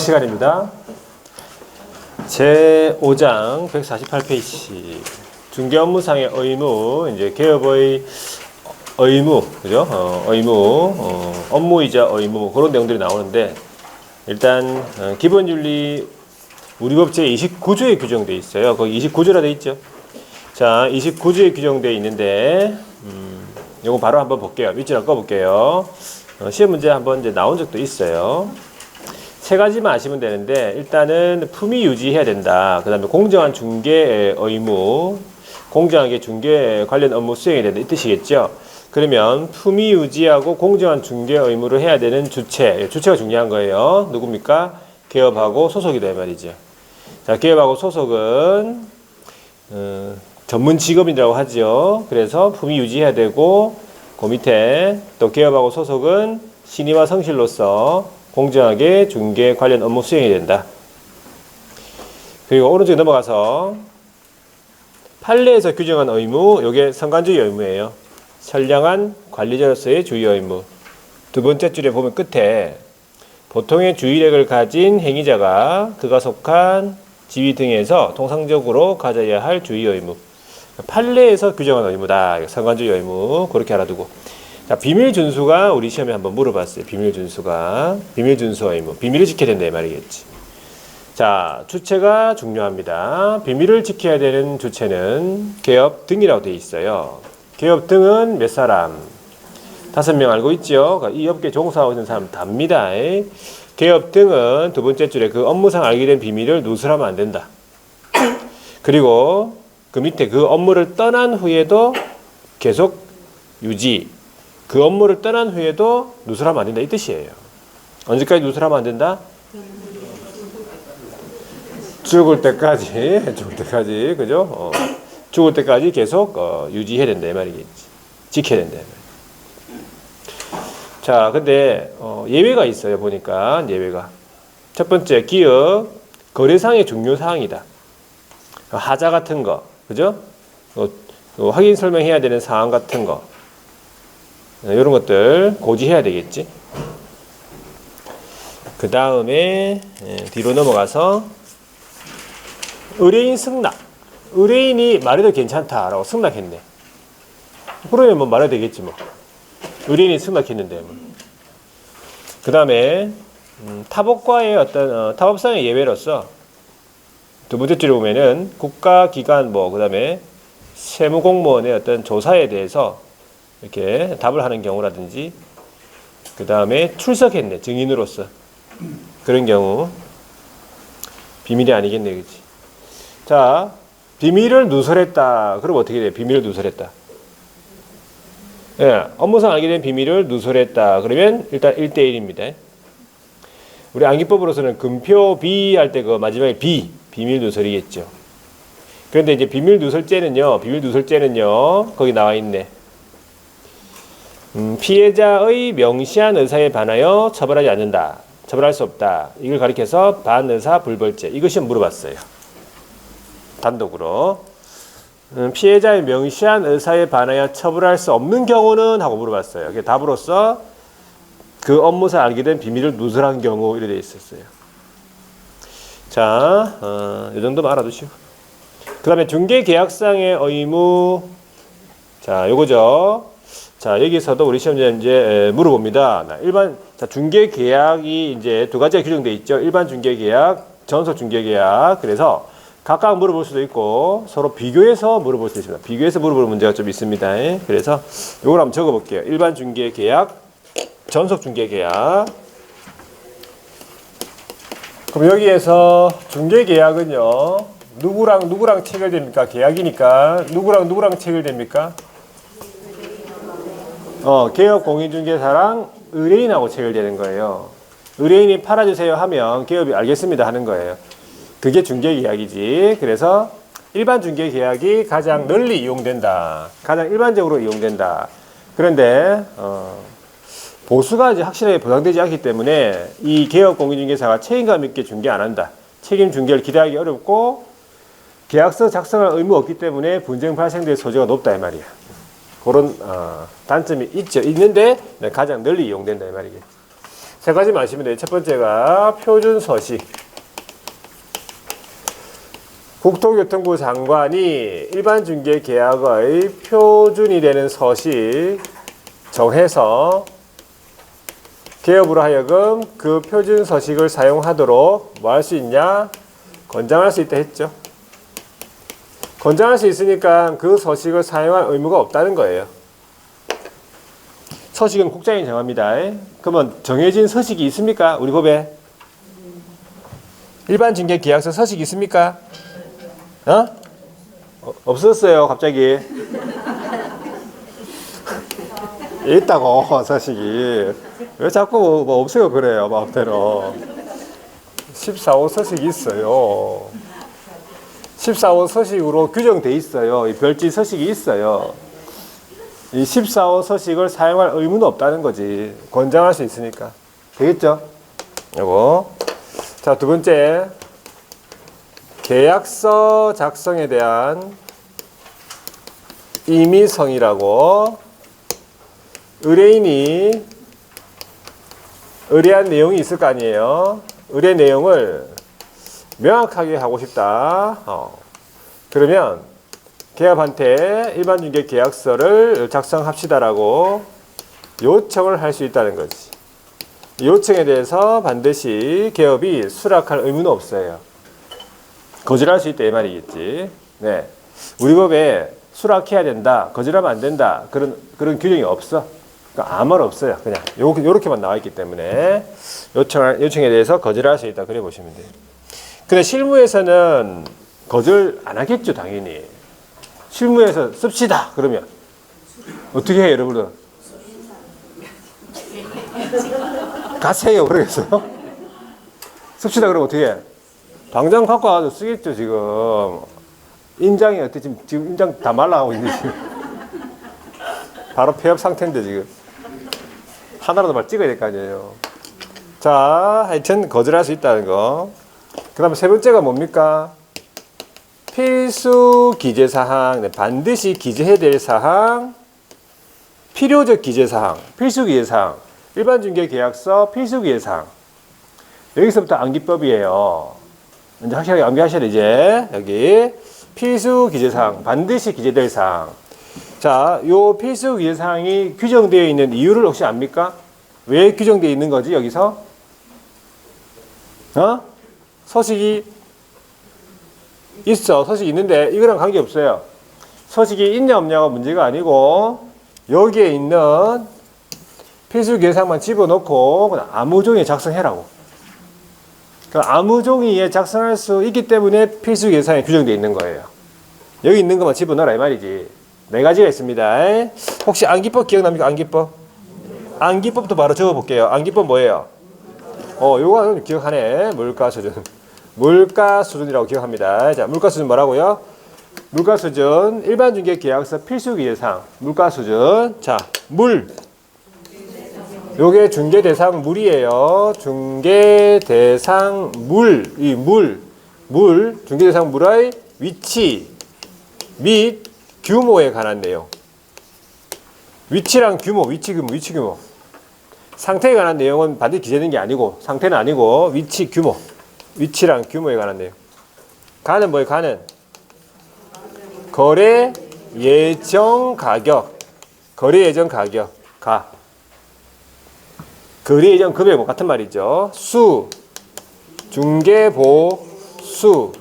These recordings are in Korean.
시간입니다. 제5장 148페이지 중개 업무상의 의무, 이제 개업의 의무, 그죠? 업무이자 의무 그런 내용들이 나오는데 일단 기본윤리 우리 법 제29조에 규정되어 있어요. 거기 29조라 되어 있죠. 자, 29조에 규정되어 있는데 이거 바로 한번 볼게요. 밑줄 한번 꺼볼게요. 시험 문제 한번 이제 나온 적도 있어요. 세 가지만 아시면 되는데 일단은 품위 유지해야 된다. 그 다음에 공정한 중개 의무, 공정하게 중개 관련 업무 수행해야 된다. 이 뜻이겠죠. 그러면 품위 유지하고 공정한 중개 의무를 해야 되는 주체, 주체가 중요한 거예요. 누굽니까? 개업하고 소속이다 이 말이죠. 자, 개업하고 소속은 전문 직업이라고 하죠. 그래서 품위 유지해야 되고 그 밑에 또 개업하고 소속은 신의와 성실로서 공정하게 중개 관련 업무 수행해야 된다. 그리고 오른쪽에 넘어가서 판례에서 규정한 의무, 요게 선관주의 의무예요. 선량한 관리자로서의 주의 의무. 두 번째 줄에 보면 끝에 보통의 주의력을 가진 행위자가 그가 속한 지위 등에서 통상적으로 가져야 할 주의 의무. 판례에서 규정한 의무다. 선관주의 의무. 그렇게 알아두고. 자, 비밀 준수가 우리 시험에 한번 물어봤어요. 비밀 준수가. 비밀 준수 의무. 비밀을 지켜야 된다 이 말이겠지. 자, 주체가 중요합니다. 비밀을 지켜야 되는 주체는 개업 등이라고 되어 있어요. 개업 등은 몇 사람? 5명 알고 있죠? 이 업계 종사하고 있는 사람 답니다. 개업 등은 두 번째 줄에 그 업무상 알게 된 비밀을 누설하면 안 된다. 그리고 그 밑에 그 업무를 떠난 후에도 계속 유지. 그 업무를 떠난 후에도 누설하면 안 된다. 이 뜻이에요. 언제까지 누설하면 안 된다? 죽을 때까지. 죽을 때까지. 그죠? 죽을 때까지 계속 유지해야 된다. 이 말이겠지. 지켜야 된다. 이 말이겠지. 자, 근데 예외가 있어요. 보니까 예외가. 첫 번째, 기업 거래상의 중요 사항이다. 하자 같은 거, 그죠? 확인 설명해야 되는 사항 같은 거, 이런 것들 고지해야 되겠지. 그 다음에 뒤로 넘어가서 의뢰인 승낙. 의뢰인이 말해도 괜찮다라고 승낙했네. 그러면 뭐 말해도 되겠지 뭐. 의뢰인이 승낙했는데. 그 다음에 타법과의 어떤 타법상의 예외로서 두 번째 줄에 보면은 국가기관 그 다음에 세무공무원의 어떤 조사에 대해서 이렇게 답을 하는 경우라든지 그 다음에 출석했네 증인으로서 그런 경우 비밀이 아니겠네, 그렇지? 자, 비밀을 누설했다. 그럼 어떻게 돼? 비밀을 누설했다. 예, 업무상 알게 된 비밀을 누설했다. 그러면 일단 1대1입니다. 우리 암기법으로서는 금표 B 할 때 그 마지막에 B, 비밀 누설이겠죠. 그런데 이제 비밀 누설죄는요, 거기 나와 있네. 피해자의 명시한 의사에 반하여 처벌하지 않는다. 처벌할 수 없다. 이걸 가리켜서 반의사 불벌죄. 이것이 물어봤어요. 단독으로. 피해자의 명시한 의사에 반하여 처벌할 수 없는 경우는 하고 물어봤어요. 그게 답으로서 그 업무상 알게 된 비밀을 누설한 경우 이렇게 되어 있었어요. 자, 이 정도만 알아두시고. 그 다음에 중개계약상의 의무. 자, 요거죠. 자, 여기서도 우리 시험자 이제 물어봅니다. 자, 중개계약이 이제 두 가지가 규정되어 있죠. 일반 중개계약, 전속 중개계약. 그래서 각각 물어볼 수도 있고 서로 비교해서 물어볼 수 있습니다. 비교해서 물어볼 문제가 좀 있습니다. 그래서 요걸 한번 적어볼게요. 일반 중개계약, 전속 중개계약. 그럼 여기에서 중개계약은요, 누구랑 체결됩니까? 계약이니까 누구랑 체결됩니까? 개업 공인중개사랑 의뢰인하고 체결되는 거예요. 의뢰인이 팔아주세요 하면 개업이 알겠습니다 하는 거예요. 그게 중개계약이지. 그래서 일반 중개계약이 가장 널리 이용된다. 가장 일반적으로 이용된다. 그런데 보수가 이제 확실하게 보장되지 않기 때문에 이 개업 공인중개사가 책임감 있게 중개 안 한다. 책임 중개를 기대하기 어렵고 계약서 작성할 의무가 없기 때문에 분쟁 발생될 소지가 높다 이 말이야. 그런 단점이 있죠. 있는데 가장 널리 이용된다 이 말이겠지. 세 가지 마시면 돼요. 첫 번째가 표준 서식. 국토교통부 장관이 일반 중개 계약의 표준이 되는 서식 정해서 기업으로 하여금 그 표준 서식을 사용하도록 뭐 할 수 있냐? 권장할 수 있다 했죠. 권장할 수 있으니까 그 서식을 사용할 의무가 없다는 거예요. 서식은 국장이 정합니다. 그러면 정해진 서식이 있습니까? 우리 법에? 일반 중개 계약서 서식이 있습니까? 없었어요, 갑자기. 있다고, 서식이. 왜 자꾸 뭐 없어요, 그래요, 마음대로. 14호 서식이 있어요. 14호 서식으로 규정돼 있어요. 이 별지 서식이 있어요. 이 14호 서식을 사용할 의무는 없다는 거지. 권장할 수 있으니까. 되겠죠? 요거. 자, 두 번째. 계약서 작성에 대한 임의성이라고 의뢰인이 의뢰한 내용이 있을 거 아니에요. 의뢰 내용을 명확하게 하고 싶다. 그러면 기업한테 일반 중개 계약서를 작성합시다라고 요청을 할 수 있다는 거지. 요청에 대해서 반드시 기업이 수락할 의무는 없어요. 거절할 수 있다 이 말이겠지. 네, 우리 법에 수락해야 된다, 거절하면 안 된다 그런 규정이 없어. 그러니까 아무 말 없어요. 그냥 요렇게만 나와 있기 때문에 요청에 대해서 거절할 수 있다 그래 보시면 돼요. 근데 실무에서는 거절 안 하겠죠, 당연히. 실무에서 씁시다 그러면 어떻게 해요, 여러분은? 가세요 그러겠어요? 씁시다 그러면 어떻게 해? 당장 갖고 와서 쓰겠죠, 지금. 인장이 어때? 지금 인장 다 말라가고 있는데, 지금. 바로 폐업 상태인데, 지금. 하나라도 말 찍어야 될 거 아니에요. 자, 하여튼, 거절할 수 있다는 거. 그 다음에 세 번째가 뭡니까? 필수 기재사항. 네, 반드시 기재해야 될 사항. 필요적 기재사항. 필수 기재사항. 일반 중개 계약서 필수 기재사항. 여기서부터 암기법이에요. 이제 확실하게 암기하셔야 돼, 이제. 여기. 필수 기재사항. 반드시 기재될 사항. 자, 요 필수 기재사항이 규정되어 있는 이유를 혹시 압니까? 왜 규정되어 있는 거지, 여기서? 서식이 있어. 서식이 있는데, 이거랑 관계없어요. 서식이 있냐, 없냐가 문제가 아니고, 여기에 있는 필수 기재사항만 집어넣고, 그냥 아무 종이에 작성해라고. 아무 종이에 작성할 수 있기 때문에 필수 기재사항이 규정되어 있는 거예요. 여기 있는 것만 집어넣어라 이 말이지. 네 가지가 있습니다. 혹시 암기법 기억납니까? 암기법? 암기법도 바로 적어볼게요. 암기법 뭐예요? 요거는 기억하네. 물가수준. 물가수준이라고 기억합니다. 자, 물가수준 뭐라고요? 물가수준 일반 중개 계약서 필수 기재사항. 물가수준. 자, 물. 요게 중개대상 물이에요. 중개대상 물, 이 물, 중개대상 물의 위치 및 규모에 관한 내용. 위치랑 규모, 위치 규모. 상태에 관한 내용은 반드시 기재되는 게 아니고, 상태는 아니고, 위치, 규모. 위치랑 규모에 관한 내용. 가는 뭐예요, 가는? 거래 예정 가격. 거래 예정 가격. 가. 거래 예정 금액 뭐 같은 말이죠. 수, 중개보수,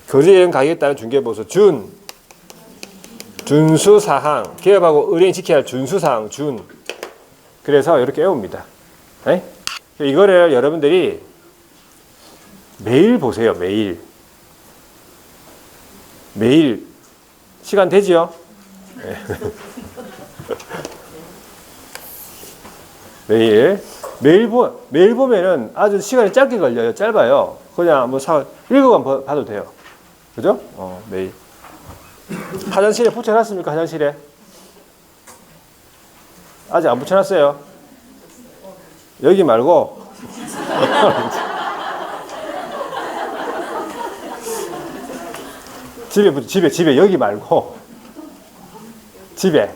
거래 예정 가격에 따른 중개보수, 준수사항, 기업하고 의뢰인 지켜야 할 준수사항, 그래서 이렇게 외웁니다. 네? 이거를 여러분들이 매일 보세요, 매일. 시간 되지요? 네. 매일 보면은 아주 시간이 짧게 걸려요. 짧아요. 그냥 뭐 읽어만 봐도 돼요. 그죠? 매일. 화장실에 붙여놨습니까? 화장실에? 아직 안 붙여놨어요. 여기 말고. 집에 여기 말고. 집에다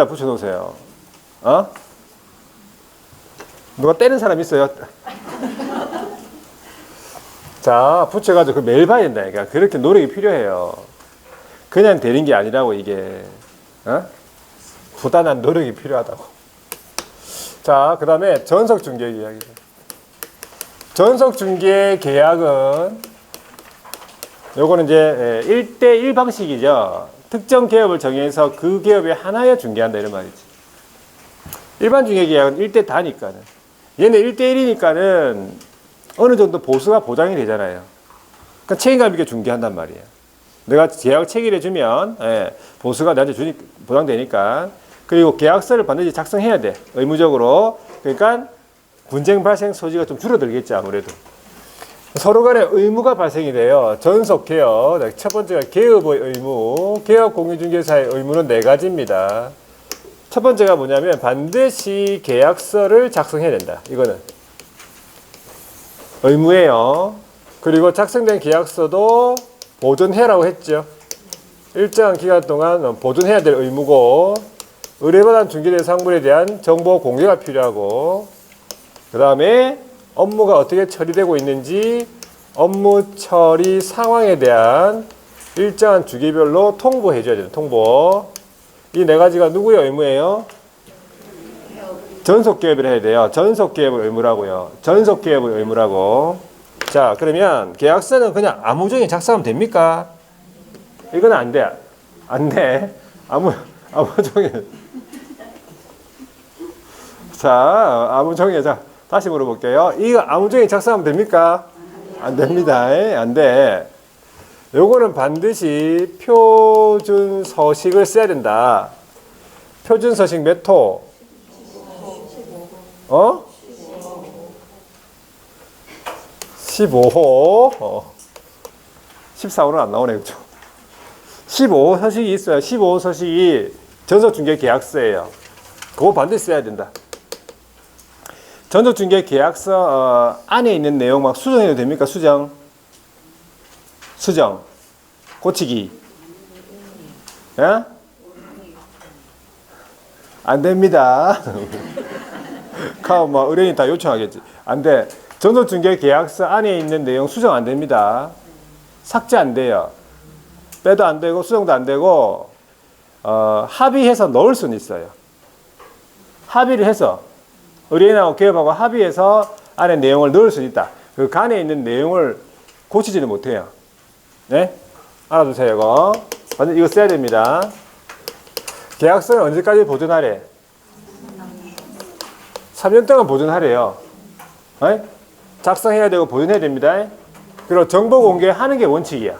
붙여놓으세요. 누가 때는 사람 있어요? 자, 붙여가지고 그 매일 봐야 된다니까. 그렇게 노력이 필요해요. 그냥 되는 게 아니라고, 이게. 어? 부단한 노력이 필요하다고. 자, 그 다음에 전석중개 계약이죠. 전석중개 계약은, 요거는 이제 1대1 방식이죠. 특정 기업을 정해서 그 기업에 하나에 중개한다, 이런 말이지. 일반 중개 계약은 1대 다니까는. 얘는 1대1이니까는 어느 정도 보수가 보장이 되잖아요. 그러니까 책임감 있게 중개한단 말이에요. 내가 계약 체결해주면 보수가 나한테 보장되니까. 그리고 계약서를 반드시 작성해야 돼. 의무적으로. 그러니까 분쟁 발생 소지가 좀 줄어들겠죠, 아무래도. 서로 간에 의무가 발생이 돼요. 전속 개업. 첫 번째가 개업의 의무. 개업 공유중개사의 의무는 4가지입니다. 첫 번째가 뭐냐면 반드시 계약서를 작성해야 된다. 이거는 의무예요. 그리고 작성된 계약서도 보존해라고 했죠. 일정한 기간 동안 보존해야 될 의무고, 의뢰받은 중개대 상물에 대한 정보 공개가 필요하고, 그 다음에 업무가 어떻게 처리되고 있는지 업무 처리 상황에 대한 일정한 주기별로 통보해줘야 돼요. 통보. 이 4가지가 누구의 의무예요? 전속기업을 해야 돼요. 전속기업의 의무라고요. 전속기업의 의무라고. 자, 그러면 계약서는 그냥 아무 종이 작성하면 됩니까? 이건 안 돼. 안 돼. 아무 종이. 자, 아무 종이. 자, 다시 물어볼게요. 이거 아무 종이 작성하면 됩니까? 안 됩니다. 안 돼. 요거는 반드시 표준 서식을 써야 된다. 표준 서식 몇 호? 15호. 14호는 안 나오네, 그죠? 15호 서식이 있어요. 15호 서식이 전속중개 계약서예요. 그거 반드시 써야 된다. 전속중개 계약서 안에 있는 내용 막 수정해도 됩니까? 수정. 고치기. 예? 안 됩니다. 뭐 의뢰인이 다 요청하겠지. 안 돼. 전속중개 계약서 안에 있는 내용 수정 안 됩니다. 삭제 안 돼요. 빼도 안 되고 수정도 안 되고 합의해서 넣을 수는 있어요. 합의를 해서 의뢰인하고 기업하고 합의해서 안에 내용을 넣을 수는 있다. 그 간에 있는 내용을 고치지는 못해요. 네? 알아두세요, 이거. 완전 이거 써야 됩니다. 계약서는 언제까지 보존하래? 3년 동안 보존하래요. 네? 작성해야 되고 보존해야 됩니다. 그리고 정보 공개하는 게 원칙이야.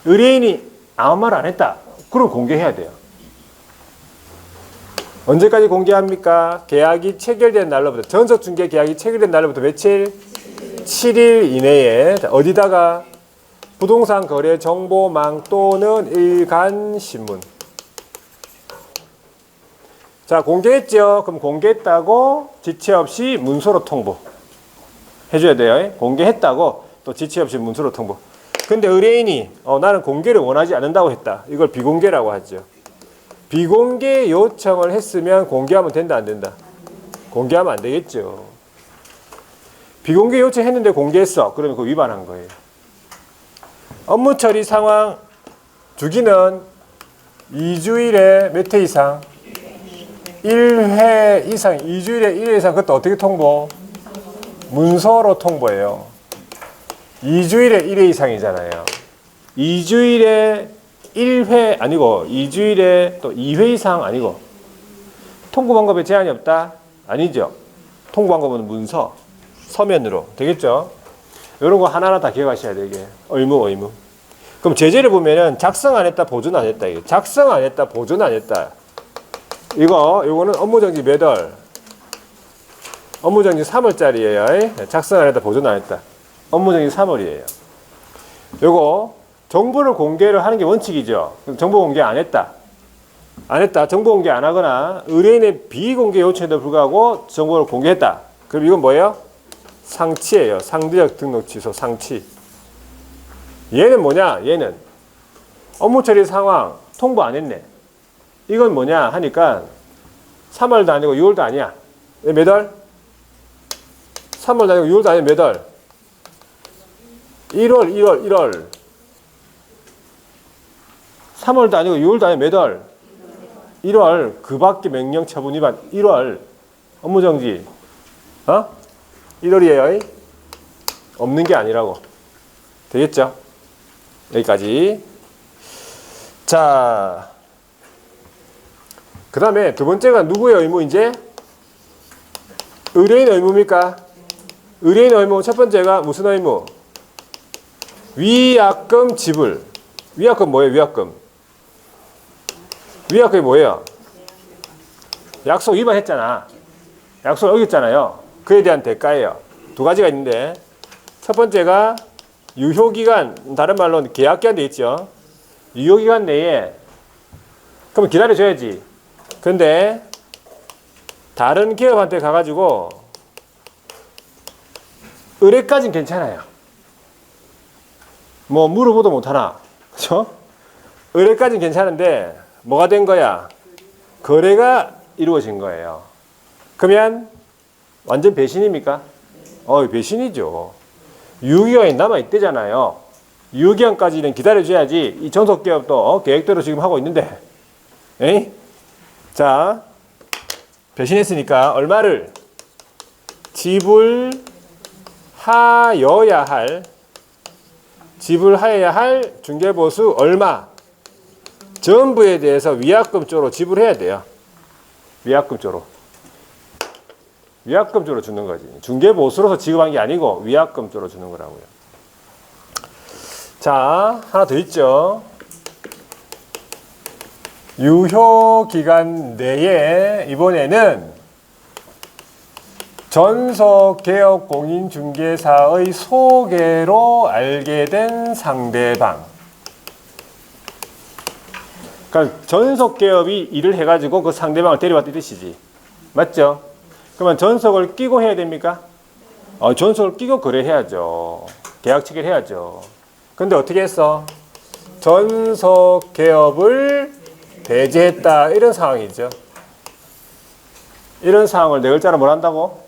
의뢰인이 아무 말 안 했다. 그럼 공개해야 돼요. 언제까지 공개합니까? 계약이 체결된 날로부터, 전속중개 계약이 체결된 날로부터 며칠? 7일 이내에. 어디다가? 부동산 거래 정보망 또는 일간신문. 자, 공개했죠? 그럼 공개했다고 지체 없이 문서로 통보 해줘야 돼요. 공개했다고 또 지체 없이 문서로 통보. 근데 의뢰인이 나는 공개를 원하지 않는다고 했다. 이걸 비공개라고 하죠. 비공개 요청을 했으면 공개하면 된다, 안 된다? 공개하면 안 되겠죠. 비공개 요청했는데 공개했어. 그러면 그거 위반한 거예요. 업무 처리 상황 주기는 2주일에 몇 회 이상? 1회 이상, 2주일에 1회 이상. 그것도 어떻게 통보? 문서로 통보해요. 2주일에 1회 이상이잖아요. 2주일에 1회 아니고 2주일에 또 2회 이상 아니고. 통보 방법에 제한이 없다? 아니죠. 통보 방법은 문서, 서면으로 되겠죠. 이런 거 하나하나 다 기억하셔야 돼요. 이게 의무. 그럼 제재를 보면은 작성 안 했다, 보존 안 했다. 이게 작성 안 했다, 보존 안 했다. 요거는 업무정지 몇 월? 업무정지 3월짜리예요. 작성 안 했다, 보존 안 했다. 업무정지 3월이에요. 요거 정보를 공개를 하는 게 원칙이죠. 정보 공개 안 했다. 정보 공개 안 하거나 의뢰인의 비공개 요청에도 불구하고 정보를 공개했다. 그럼 이건 뭐예요? 상치예요. 상대적 등록 취소 상치. 얘는 뭐냐? 얘는 업무 처리 상황 통보 안 했네. 이건 뭐냐 하니까 3월도 아니고 6월도 아니야. 몇 월? 3월도 아니고 6월도 아니고 몇 월? 1월. 3월도 아니고 6월도 아니고 몇 월? 1월. 그 밖에 명령 처분 위반 1월. 업무정지. 1월이에요. 없는 게 아니라고. 되겠죠? 여기까지. 자, 그 다음에 두 번째가 누구의 의무 이제? 의뢰인 의무입니까? 의뢰인 의무 첫 번째가 무슨 의무? 위약금 지불. 위약금 뭐예요? 위약금. 위약금이 뭐예요? 약속 위반했잖아. 약속 어겼잖아요. 그에 대한 대가예요. 두 가지가 있는데 첫 번째가 유효기간, 다른 말로는 계약기간 돼 있죠. 유효기간 내에 그러면 기다려줘야지. 근데 다른 기업한테 가가지고 의뢰까지는 괜찮아요. 뭐 물어보도 못하나. 그렇죠? 의뢰까지는 괜찮은데 뭐가 된 거야? 거래가 이루어진 거예요. 그러면 완전 배신입니까? 배신이죠. 유효기간이 남아있대잖아요. 유효기간까지는 기다려줘야지. 이 전속기업도 계획대로 지금 하고 있는데. 에이? 자, 배신했으니까 얼마를 지불하여야 할 중개보수 얼마 전부에 대해서 위약금조로 지불해야 돼요. 위약금조로 주는 거지. 중개보수로서 지급한 게 아니고 위약금조로 주는 거라고요. 자, 하나 더 있죠. 유효기간 내에 이번에는 전속개업공인중개사의 소개로 알게 된 상대방. 그러니까 전속개업이 일을 해가지고 그 상대방을 데려왔다 이 뜻이지. 맞죠? 그러면 전속을 끼고 해야 됩니까? 전속을 끼고 거래해야죠. 계약 체결 해야죠. 근데 어떻게 했어? 전속개업을 배제했다. 이런 상황이죠. 이런 상황을 네 글자로 뭘 한다고?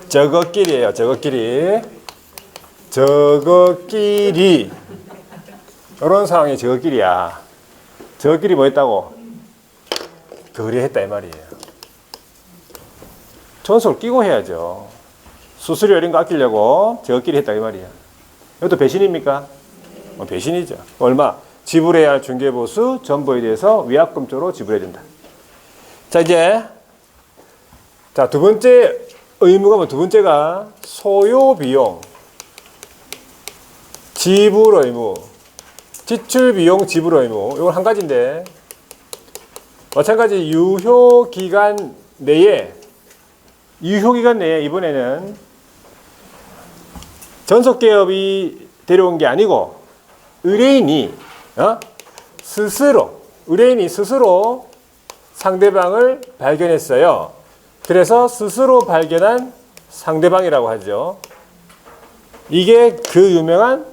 저것끼리예요. 저것끼리. 이런 상황이 저것끼리야. 저것끼리 뭐 했다고? 거래했다 이 말이에요. 전속을 끼고 해야죠. 수수료 이런 거 아끼려고 저것끼리 했다 이 말이야. 이것도 배신입니까? 배신이죠. 얼마? 지불해야 할 중개보수 전부에 대해서 위약금조로 지불해야 된다. 자, 이제 두 번째 의무가 두 번째가 소요비용 지불 의무, 지출비용 지불 의무. 이건 한 가지인데 마찬가지 유효기간 내에 이번에는 전속개업이 데려온 게 아니고 의뢰인이 스스로 상대방을 발견했어요. 그래서 스스로 발견한 상대방이라고 하죠. 이게 그 유명한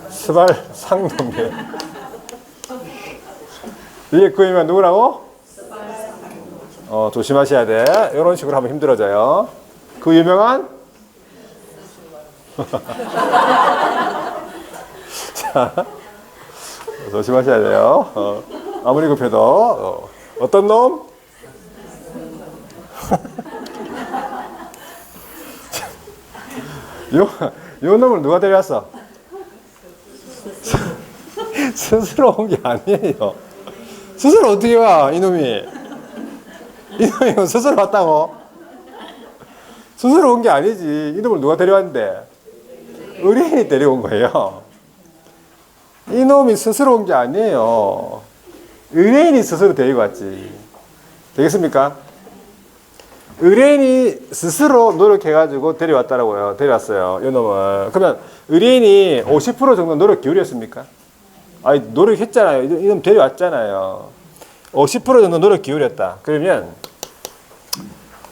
스발 상동계. 이게 그 유명한 누구라고? 조심하셔야 돼. 이런 식으로 하면 힘들어져요. 그 유명한 자, 조심하셔야 돼요. 아무리 급해도 어떤 놈? 요 놈을 누가 데려왔어? 스스로 온 게 아니에요. 스스로 어떻게 와, 이놈이 스스로 왔다고? 스스로 온 게 아니지. 이놈을 누가 데려왔는데? 의뢰인이 데려온 거예요. 이놈이 스스로 온 게 아니에요. 의뢰인이 스스로 데리고 왔지. 되겠습니까? 의뢰인이 스스로 노력해가지고 데려왔다라고요. 데려왔어요. 이놈을. 그러면 의뢰인이 50% 정도 노력 기울였습니까? 아니, 노력했잖아요. 이놈 데려왔잖아요. 50% 정도 노력 기울였다. 그러면,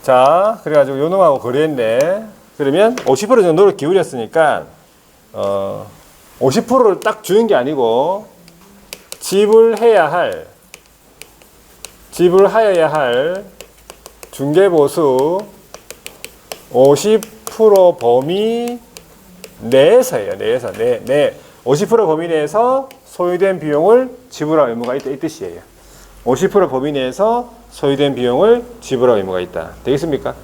자, 그래가지고 요놈하고 거래했네. 그러면 50% 정도 노력 기울였으니까, 50%를 딱 주는 게 아니고, 지불하여야 할 중개보수 50% 범위 내에서예요. 내에서. 50% 범위 내에서 소요된 비용을 지불할 의무가 있다. 이 뜻이에요. 50% 범위 내에서 소요된 비용을 지불할 의무가 있다. 되겠습니까?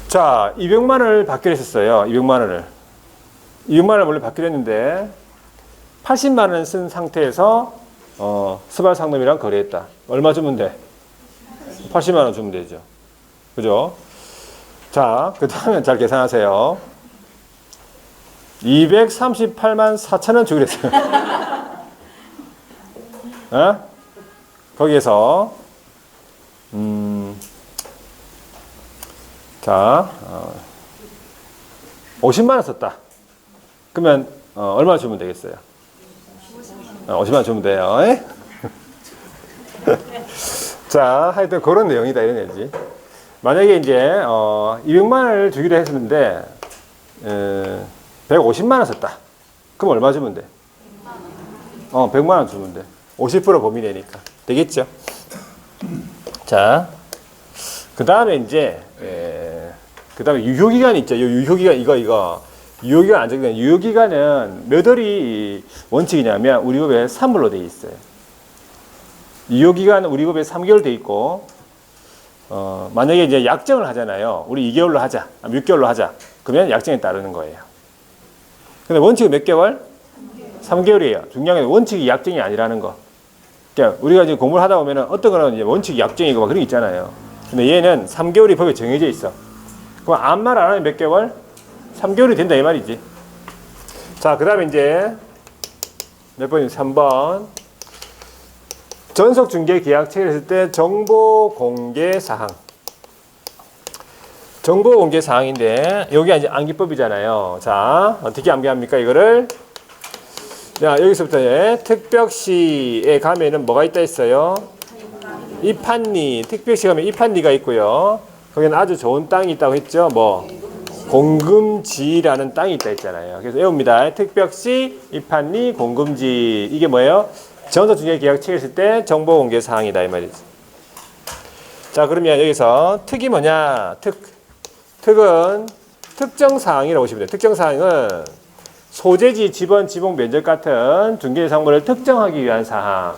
자, 200만 원을 받기로 했었어요. 200만 원을. 200만 원을 원래 받기로 했는데 80만 원 쓴 상태에서 스발 상놈이랑 거래했다. 얼마 주면 돼? 80만 원 주면 되죠. 그죠? 자, 그 다음에 잘 계산하세요. 238만 4천 원 주기로 했어요. 거기에서 자, 50만 원 썼다. 그러면 얼마 주면 되겠어요? 50만 원 주면 돼요. 자, 하여튼 그런 내용이다 이런 얘기지. 만약에 이제 200만 원을 주기로 했었는데 150만 원 썼다. 그럼 얼마 주면 돼? 100만 원 주면 돼. 50% 범위 내니까. 되겠죠? 자, 그 다음에 이제 그 다음에 유효기간 있죠. 유효기간 이거 유효기간 안 적용된 유효기간은 몇 월이 원칙이냐면 우리 법에 3월로 되어 있어요. 유효기간은 우리 법에 3개월 되어 있고 만약에 이제 약정을 하잖아요. 우리 2개월로 하자, 6개월로 하자. 그러면 약정에 따르는 거예요. 근데 원칙은 몇 개월? 3개월이에요. 중요한 건 원칙이 약정이 아니라는 거. 그러니까 우리가 지금 공부를 하다 보면은 어떤 거는 이제 원칙이 약정이고 막 그런 게 있잖아요. 근데 얘는 3개월이 법에 정해져 있어. 그럼 아무 말 안 하면 몇 개월? 3개월이 된다 이 말이지. 자, 그 다음에 이제 몇 번이 3번. 전속 중개 계약 체결했을 때 정보 공개 사항. 정보 공개 사항인데 여기가 이제 암기법이잖아요. 자, 어떻게 암기합니까 이거를? 자, 여기서부터 특벽시에 가면은 뭐가 있다 했어요? 이판리. 특벽시 가면 이판리가 있고요. 거기는 아주 좋은 땅이 있다고 했죠. 뭐 공금지라는 땅이 있다 했잖아요. 그래서 외웁니다. 특벽시, 이판리, 공금지. 이게 뭐예요? 전속 중개 계약 체결했을 때 정보 공개 사항이다 이 말이지. 자, 그러면 여기서 특이 뭐냐? 특은 특정 사항이라고 보시면 돼요. 특정 사항은 소재지, 지번, 지목, 면적 같은 중개 상물을 특정하기 위한 사항.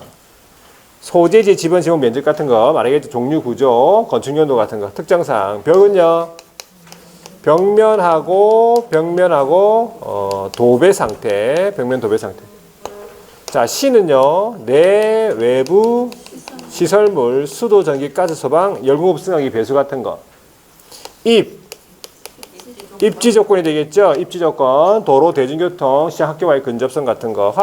소재지, 지번, 지목, 면적 같은 거 말하겠죠. 종류, 구조, 건축 연도 같은 거 특정 사항. 벽은요. 벽면하고 도배 상태. 벽면 도배 상태. 자, 시는요. 내 외부 시설물, 수도, 전기, 가스, 소방, 열공업 승하기, 배수 같은 거. 입지 조건이 되겠죠. 입지 조건, 도로, 대중교통, 시장, 학교와의 근접성 같은 거.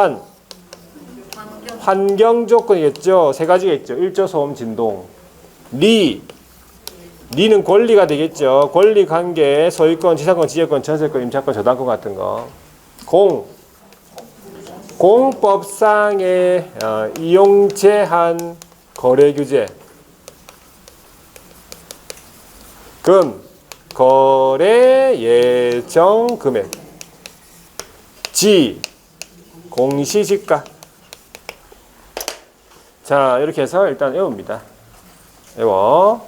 환경 조건이겠죠. 세 가지가 있죠. 일조, 소음, 진동. 리는 권리가 되겠죠. 권리, 관계, 소유권, 지상권, 지역권, 전세권, 임차권, 저당권 같은 거. 공법상의 이용 제한, 거래 규제. 거래 예정 금액. 공시지가. 자, 이렇게 해서 일단 외웁니다. 외워.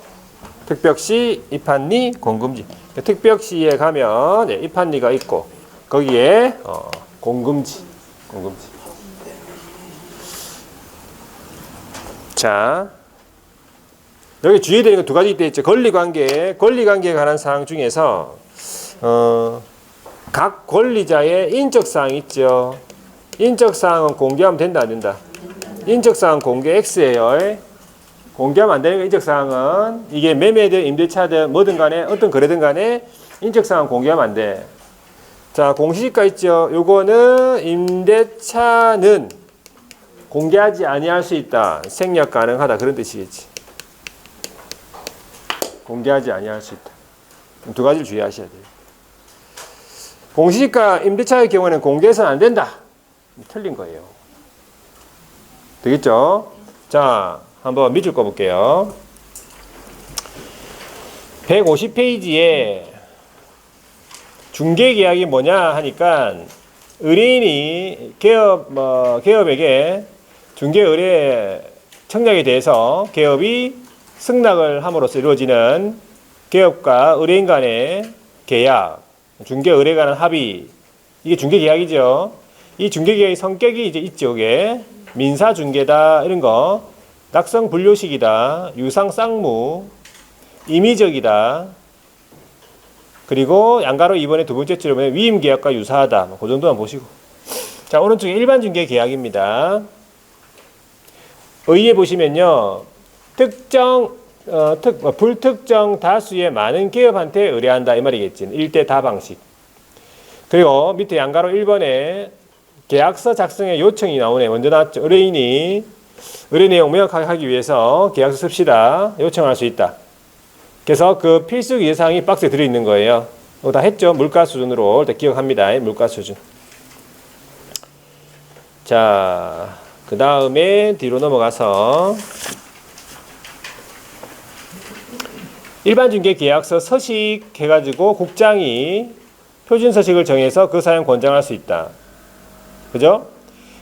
특벽시, 이판리, 공금지. 특벽시에 가면 이판리가 있고 거기에 공금지. 자, 여기 주의해야 되는 거 두 가지 있다 했죠. 권리관계에 관한 사항 중에서 각 권리자의 인적사항 있죠. 인적사항은 공개하면 된다 안 된다? 인적사항 공개 X예요. 공개하면 안 되는 거 인적사항은 이게 매매든 임대차든 뭐든 간에 어떤 거래든 간에 인적사항 공개하면 안 돼. 자, 공시지가 있죠. 요거는 임대차는 공개하지 아니할 수 있다. 생략 가능하다. 그런 뜻이겠지. 공개하지 아니할 수 있다. 두 가지를 주의하셔야 돼요. 공시지가 임대차의 경우에는 공개해서는 안 된다. 틀린 거예요. 되겠죠? 자, 한번 밑줄 꺼볼게요. 150페이지에 중개계약이 뭐냐 하니까 의뢰인이 개업에게 중개의뢰 청약에 대해서 개업이 승낙을 함으로써 이루어지는 기업과 의뢰인 간의 계약, 중개 의뢰 간의 합의, 이게 중개 계약이죠. 이 중개 계약의 성격이 이제 있죠. 이게 민사 중개다 이런 거, 낙성 분료식이다, 유상 쌍무, 임의적이다. 그리고 양가로 이번에 두 번째 줄에 보면 위임 계약과 유사하다. 그 정도만 보시고. 자, 오른쪽에 일반 중개 계약입니다. 의에 보시면요, 불특정 다수의 많은 기업한테 의뢰한다 이 말이겠지. 1대 다 방식. 그리고 밑에 양가로 1번에 계약서 작성의 요청이 나오네. 먼저 나왔죠. 의뢰인이 의뢰 내용 명확하게 하기 위해서 계약서 씁시다 요청할 수 있다. 그래서 그 필수 예상이 박스에 들어있는 거예요. 이거 다 했죠. 물가 수준으로 일단 기억합니다. 물가 수준. 자, 그 다음에 뒤로 넘어가서 일반 중개 계약서 서식 해가지고 국장이 표준 서식을 정해서 그 사용 권장할 수 있다. 그죠?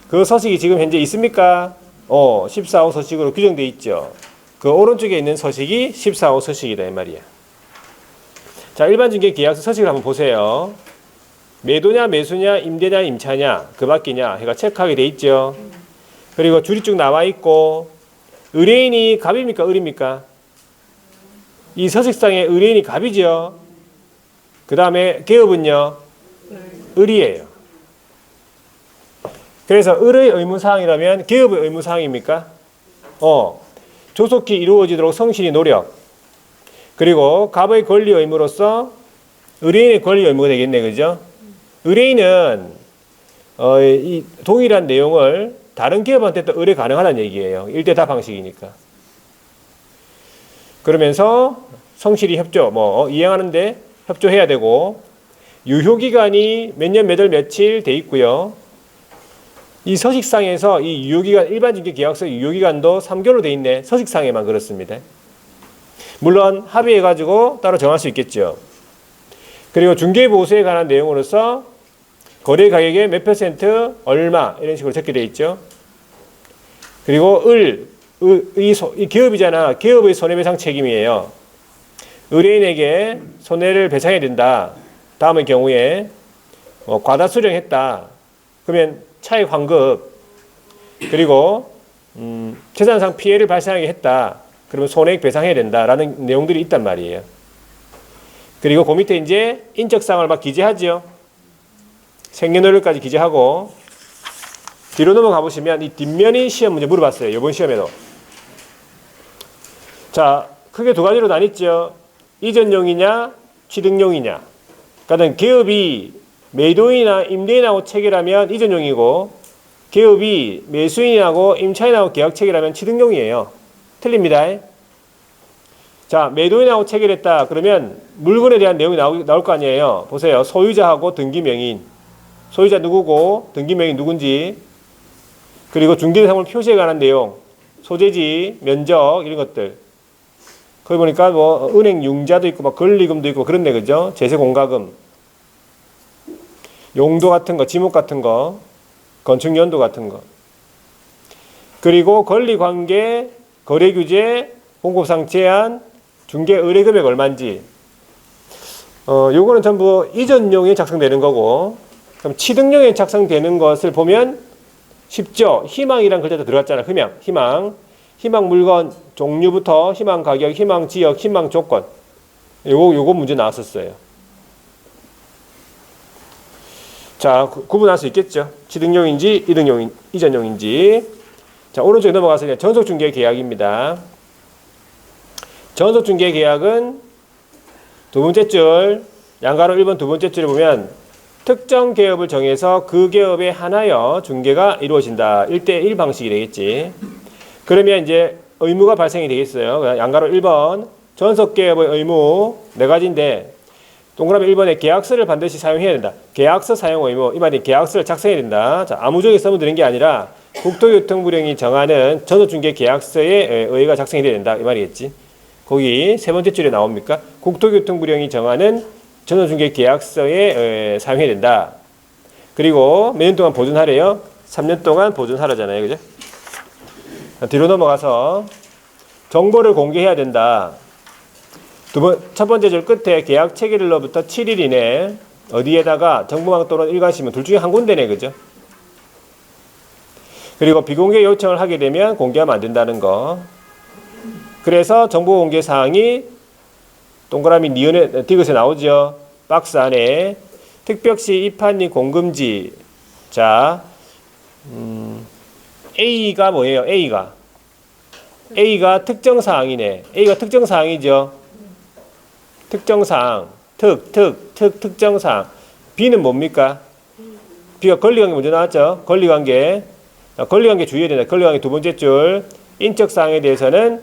그 서식이 지금 현재 있습니까? 14호 서식으로 규정되어 있죠. 그 오른쪽에 있는 서식이 14호 서식이다 이 말이야. 자, 일반 중개 계약서 서식을 한번 보세요. 매도냐 매수냐 임대냐 임차냐 그 밖이냐 해가 체크하게 돼 있죠. 그리고 줄이 쭉 나와 있고, 의뢰인이 갑입니까 을입니까? 이 서식상의 의뢰인이 갑이죠. 그 다음에 개업은요 을이에요. 그래서 을의 의무사항이라면 개업의 의무사항입니까? 조속히 이루어지도록 성실히 노력. 그리고 갑의 권리 의무로서 의뢰인의 권리 의무가 되겠네, 그죠? 의뢰인은 이 동일한 내용을 다른 기업한테 또 의뢰 가능하다는 얘기예요. 1대 다 방식이니까. 그러면서 성실히 협조, 이행하는데 협조해야 되고, 유효기간이 몇 년, 몇 월, 며칠 돼 있고요. 이 서식상에서 이 유효기간, 일반 중개 계약서 유효기간도 3개월로 돼 있네. 서식상에만 그렇습니다. 물론 합의해가지고 따로 정할 수 있겠죠. 그리고 중개보수에 관한 내용으로서 거래 가격의 몇 %, 얼마 이런 식으로 적게 돼 있죠. 그리고 이 기업이잖아. 기업의 손해배상 책임이에요. 의뢰인에게 손해를 배상해야 된다. 다음의 경우에 과다 수령했다. 그러면 차익 환급, 그리고 재산상 피해를 발생하게 했다. 그러면 손해액 배상해야 된다라는 내용들이 있단 말이에요. 그리고 그 밑에 이제 인적사항을 막 기재하죠. 생년월일까지 기재하고, 뒤로 넘어가 보시면 이 뒷면이 시험 문제 물어봤어요. 이번 시험에도. 자, 크게 두 가지로 나뉘죠. 이전용이냐 취득용이냐. 그러니까 기업이 매도인이나 임대인하고 체결하면 이전용이고, 기업이 매수인하고 임차인하고 계약 체결하면 취득용이에요. 틀립니다. 자, 매도인하고 체결했다. 그러면 물건에 대한 내용이 나올 거 아니에요. 보세요. 소유자하고 등기명인. 소유자 누구고 등기명인 누군지. 그리고 중개사물 표시에 관한 내용. 소재지, 면적 이런 것들. 거기 보니까 은행 융자도 있고 권리금도 있고 그렇네, 그죠? 제세 공과금. 용도 같은 거, 지목 같은 거, 건축 연도 같은 거. 그리고 권리관계, 거래규제, 공급상 제한, 중개 의뢰 금액 얼마인지. 요거는 전부 이전용에 작성되는 거고, 그럼 취득용에 작성되는 것을 보면 쉽죠? 희망이란 글자도 들어갔잖아. 희망 물건 종류부터 희망 가격, 희망 지역, 희망 조건. 요거 문제 나왔었어요. 자, 구분할 수 있겠죠? 취득용인지 이전용인지. 자, 오른쪽에 넘어가서 전속중개 계약입니다. 전속중개 계약은 두 번째 줄, 양가로 1번 두 번째 줄에 보면 특정 기업을 정해서 그 기업에 한하여 중개가 이루어진다. 1대1 방식이 되겠지. 그러면 이제 의무가 발생이 되겠어요. 양가로 1번 전속기업의 의무 4가지인데, 동그라미 1번에 계약서를 반드시 사용해야 된다. 계약서 사용 의무, 이 말이 계약서를 작성해야 된다. 자, 아무종에 써면 되는 게 아니라 국토교통부령이 정하는 전속중개 계약서에 의의가 작성이 돼야 된다. 이 말이겠지. 거기 세 번째 줄에 나옵니까? 국토교통부령이 정하는 전속중개 계약서에 사용해야 된다. 그리고 몇 년 동안 보존하래요? 3년 동안 보존하라잖아요. 그죠? 뒤로 넘어가서 정보를 공개해야 된다. 첫 번째 줄 끝에 계약 체결일로부터 7일 이내 어디에다가 정보망 또는 일관시면 둘 중에 한 군데네, 그죠? 그리고 비공개 요청을 하게 되면 공개하면 안 된다는 거. 그래서 정보 공개 사항이 동그라미 니은에 디귿에 나오죠. 박스 안에 특별시 입한리 공금지. 자, A가 뭐예요? A가 특정 사항이네. A가 특정 사항이죠. 특정 사항, 특정 사항. B는 뭡니까? B가 권리관계 먼저 나왔죠. 권리관계 주의해야 된다. 권리관계 두 번째 줄. 인적 사항에 대해서는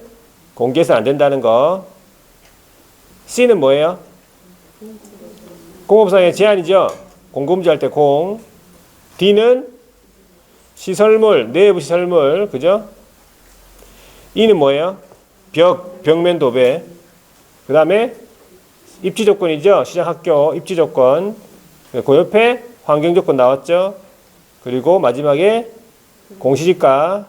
공개해서는 안 된다는 거. C는 뭐예요? 공업사항의 제한이죠. 공금지 할 때 공. D는 시설물, 내부 시설물, 그죠? E는 뭐예요? 벽면 도배. 그 다음에 입지 조건이죠. 시장 학교 입지 조건. 그 옆에 환경 조건 나왔죠. 그리고 마지막에 공시지가.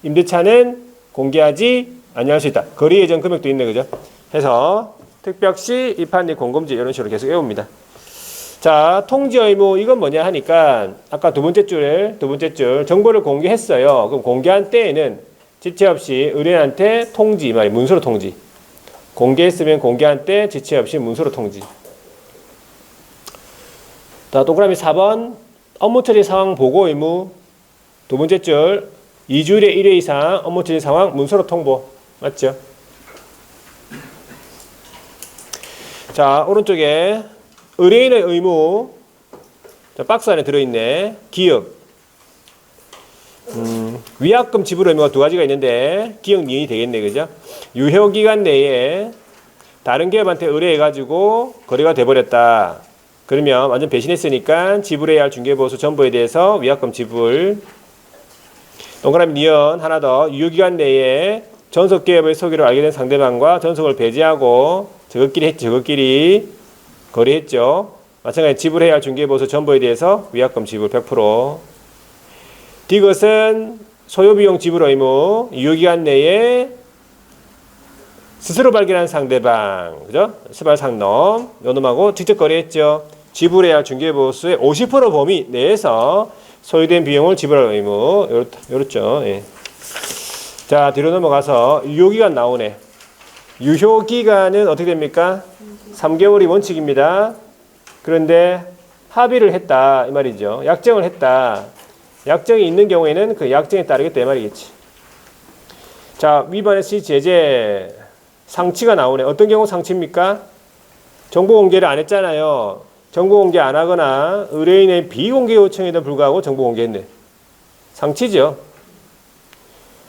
임대차는 공개하지 아니할 수 있다. 거리 예정 금액도 있네, 그죠? 해서 특별시 입한리 공금지 이런 식으로 계속 외웁니다. 자, 통지 의무 이건 뭐냐 하니까 아까 두 번째 줄 정보를 공개했어요. 그럼 공개한 때에는 지체 없이 의뢰인한테 통지, 이 말이 문서로 통지. 공개했으면 공개한 때 지체 없이 문서로 통지. 자, 동그라미 4번 업무 처리 상황 보고 의무. 두 번째 줄 2주일에 1회 이상 업무 처리 상황 문서로 통보. 맞죠? 자, 오른쪽에 의뢰인의 의무. 자, 박스 안에 들어있네. 기억. 위약금 지불 의무가 두 가지가 있는데 기억 니은이 되겠네, 그죠? 유효기간 내에 다른 기업한테 의뢰해가지고 거래가 돼버렸다. 그러면 완전 배신했으니까 지불해야 할 중개보수 전부에 대해서 위약금 지불. 동그라미 니은 하나 더. 유효기간 내에 전속기업의 소개를 알게 된 상대방과 전속을 배제하고 저것끼리 거래했죠. 마찬가지로 지불해야 할 중개보수 전부에 대해서 위약금 지불 100%. 디귿은 소요비용 지불 의무. 유효기간 내에 스스로 발견한 상대방, 그죠? 스발 상놈, 요 놈하고 직접 거래했죠. 지불해야 할 중개보수의 50% 범위 내에서 소요된 비용을 지불할 의무. 요렇죠. 예. 자, 뒤로 넘어가서 유효기간 나오네. 유효기간은 어떻게 됩니까? 3개월이 원칙입니다. 그런데 합의를 했다 이 말이죠. 약정을 했다. 약정이 있는 경우에는 그 약정에 따르겠다 이 말이겠지. 자, 위반의 시 제재 상치가 나오네. 어떤 경우 상치입니까? 정보 공개를 안 했잖아요. 정보 공개 안 하거나 의뢰인의 비공개 요청에도 불구하고 정보 공개했네. 상치죠.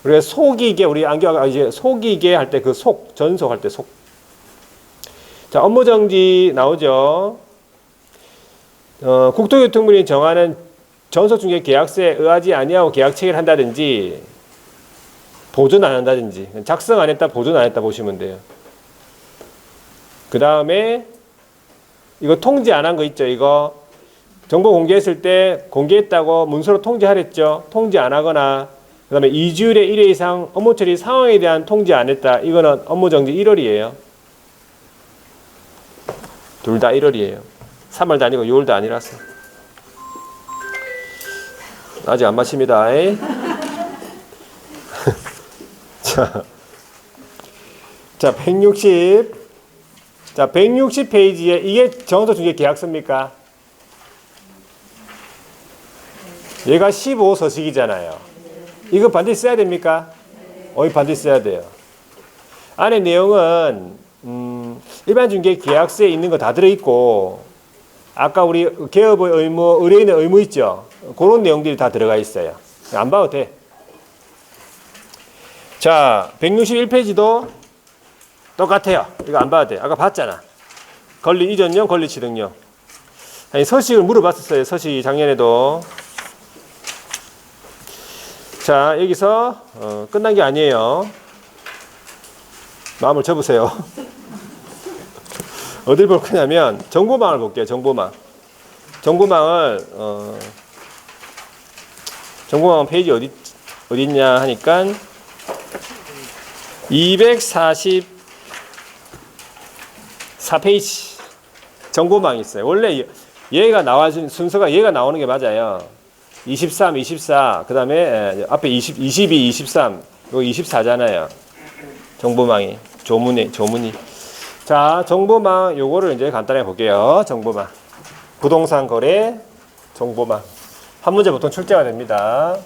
우리가 속이게, 우리 이제 속이게 할 때 그 전속할 때 속. 자, 업무정지 나오죠. 국토교통부이 정하는 전속중개 계약서에 의하지 아니하고 계약 체결한다든지 보존 안 한다든지 작성 안 했다, 보존 안 했다 보시면 돼요. 그 다음에 이거 통지 안 한 거 있죠. 이거 정보 공개했을 때 공개했다고 문서로 통지하랬죠. 통지 안 하거나 그 다음에 2주일에 1회 이상 업무 처리 상황에 대한 통지 안 했다. 이거는 업무정지 1월이에요. 둘 다 1월이에요. 3월도 아니고 6월도 아니라서. 아직 안 마십니다. 자, 160 페이지에 이게 정서중개 계약서입니까? 얘가 15서식이잖아요. 이거 반드시 써야 됩니까? 반드시 써야 돼요. 안에 내용은 일반 중개 계약서에 있는 거 다 들어있고 아까 우리 개업의 의무, 의뢰인의 의무 있죠? 그런 내용들이 다 들어가 있어요. 안 봐도 돼. 자, 161페이지도 똑같아요. 이거 안 봐도 돼. 아까 봤잖아. 권리 이전용, 권리 취득용. 아니, 서식을 물어봤었어요. 서식이 작년에도. 자, 여기서 끝난 게 아니에요. 마음을 접으세요. 어딜 볼 거냐면 정보망을 볼게요. 정보망. 정보망은 페이지 어디 있냐 하니까 240 4페이지 정보망이 있어요. 원래 얘가 나와준 순서가 얘가 나오는 게 맞아요. 23, 24, 그 다음에 앞에 22, 23, 이거 24잖아요. 정보망이. 조문이. 자, 정보망, 요거를 이제 간단하게 볼게요. 정보망. 부동산 거래, 정보망. 한 문제 보통 출제가 됩니다.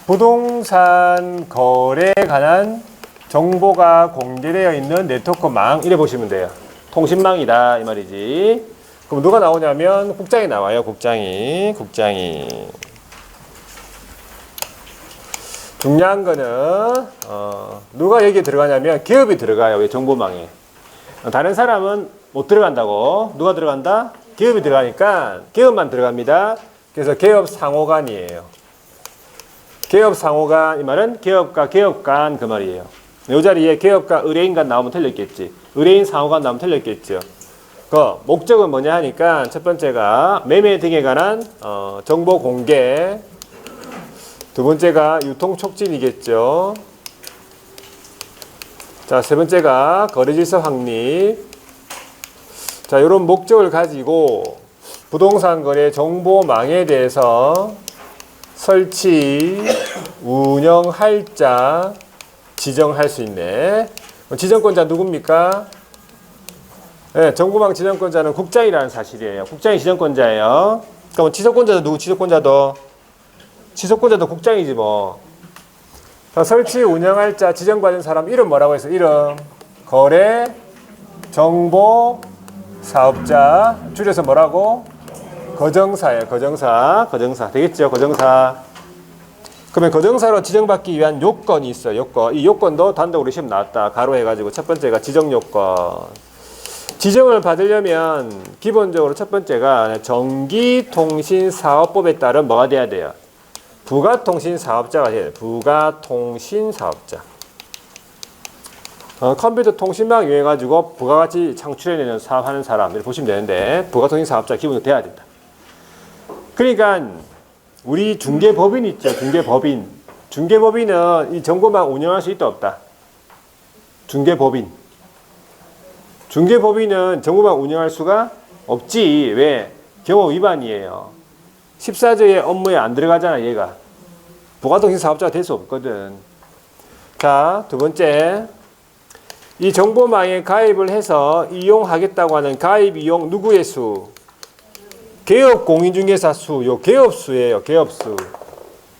부동산 거래에 관한 정보가 공개되어 있는 네트워크망, 이래 보시면 돼요. 통신망이다, 이 말이지. 그럼 누가 나오냐면 국장이 나와요. 국장이. 중요한 거는 누가 여기 들어가냐면 기업이 들어가요. 왜 정보망에. 다른 사람은 못 들어간다고. 누가 들어간다? 기업이 들어가니까 기업만 들어갑니다. 그래서 기업 상호간이에요. 기업 상호간, 이 말은 기업과 기업 간 그 말이에요. 이 자리에 기업과 의뢰인 간 나오면 틀렸겠지. 의뢰인 상호간 나오면 틀렸겠죠. 그 목적은 뭐냐 하니까 첫 번째가 매매 등에 관한 정보 공개, 두 번째가 유통 촉진이겠죠. 자, 세 번째가 거래 질서 확립. 자, 이런 목적을 가지고 부동산 거래 정보망에 대해서 설치, 운영할 자 지정할 수 있네. 지정권자 누굽니까? 네, 정보망 지정권자는 국장이라는 사실이에요. 국장이 지정권자예요. 그럼 지속권자도 누구? 지속권자도 국장이지 뭐. 자, 설치 운영할 자 지정받은 사람 이름 뭐라고 해서 이름 거래 정보 사업자 줄여서 뭐라고? 거정사예요. 거정사 되겠죠? 거정사. 그러면 거정사로 지정받기 위한 요건이 있어요. 요건. 이 요건도 단독으로 시험 나왔다. 가로해가지고 첫 번째가 지정 요건. 지정을 받으려면 기본적으로 첫 번째가 전기통신사업법에 따른 뭐가 돼야 돼요? 부가통신사업자가 돼야 돼요. 부가통신사업자. 컴퓨터 통신망 이용해가지고 부가가치 창출해내는 사업하는 사람 이렇게 보시면 되는데 부가통신사업자 기본으로 돼야 된다. 그러니까 우리 중개법인 있죠. 중개법인은 이 정보망 운영할 수 있다 없다? 중개법인은 정보망 운영할 수가 없지. 왜? 경호 위반이에요. 14조의 업무에 안 들어가잖아, 얘가. 부가통신 사업자가 될 수 없거든. 자, 두 번째. 이 정보망에 가입을 해서 이용하겠다고 하는 가입 이용 누구의 수? 개업 공인중개사 수. 요 개업수예요, 개업수.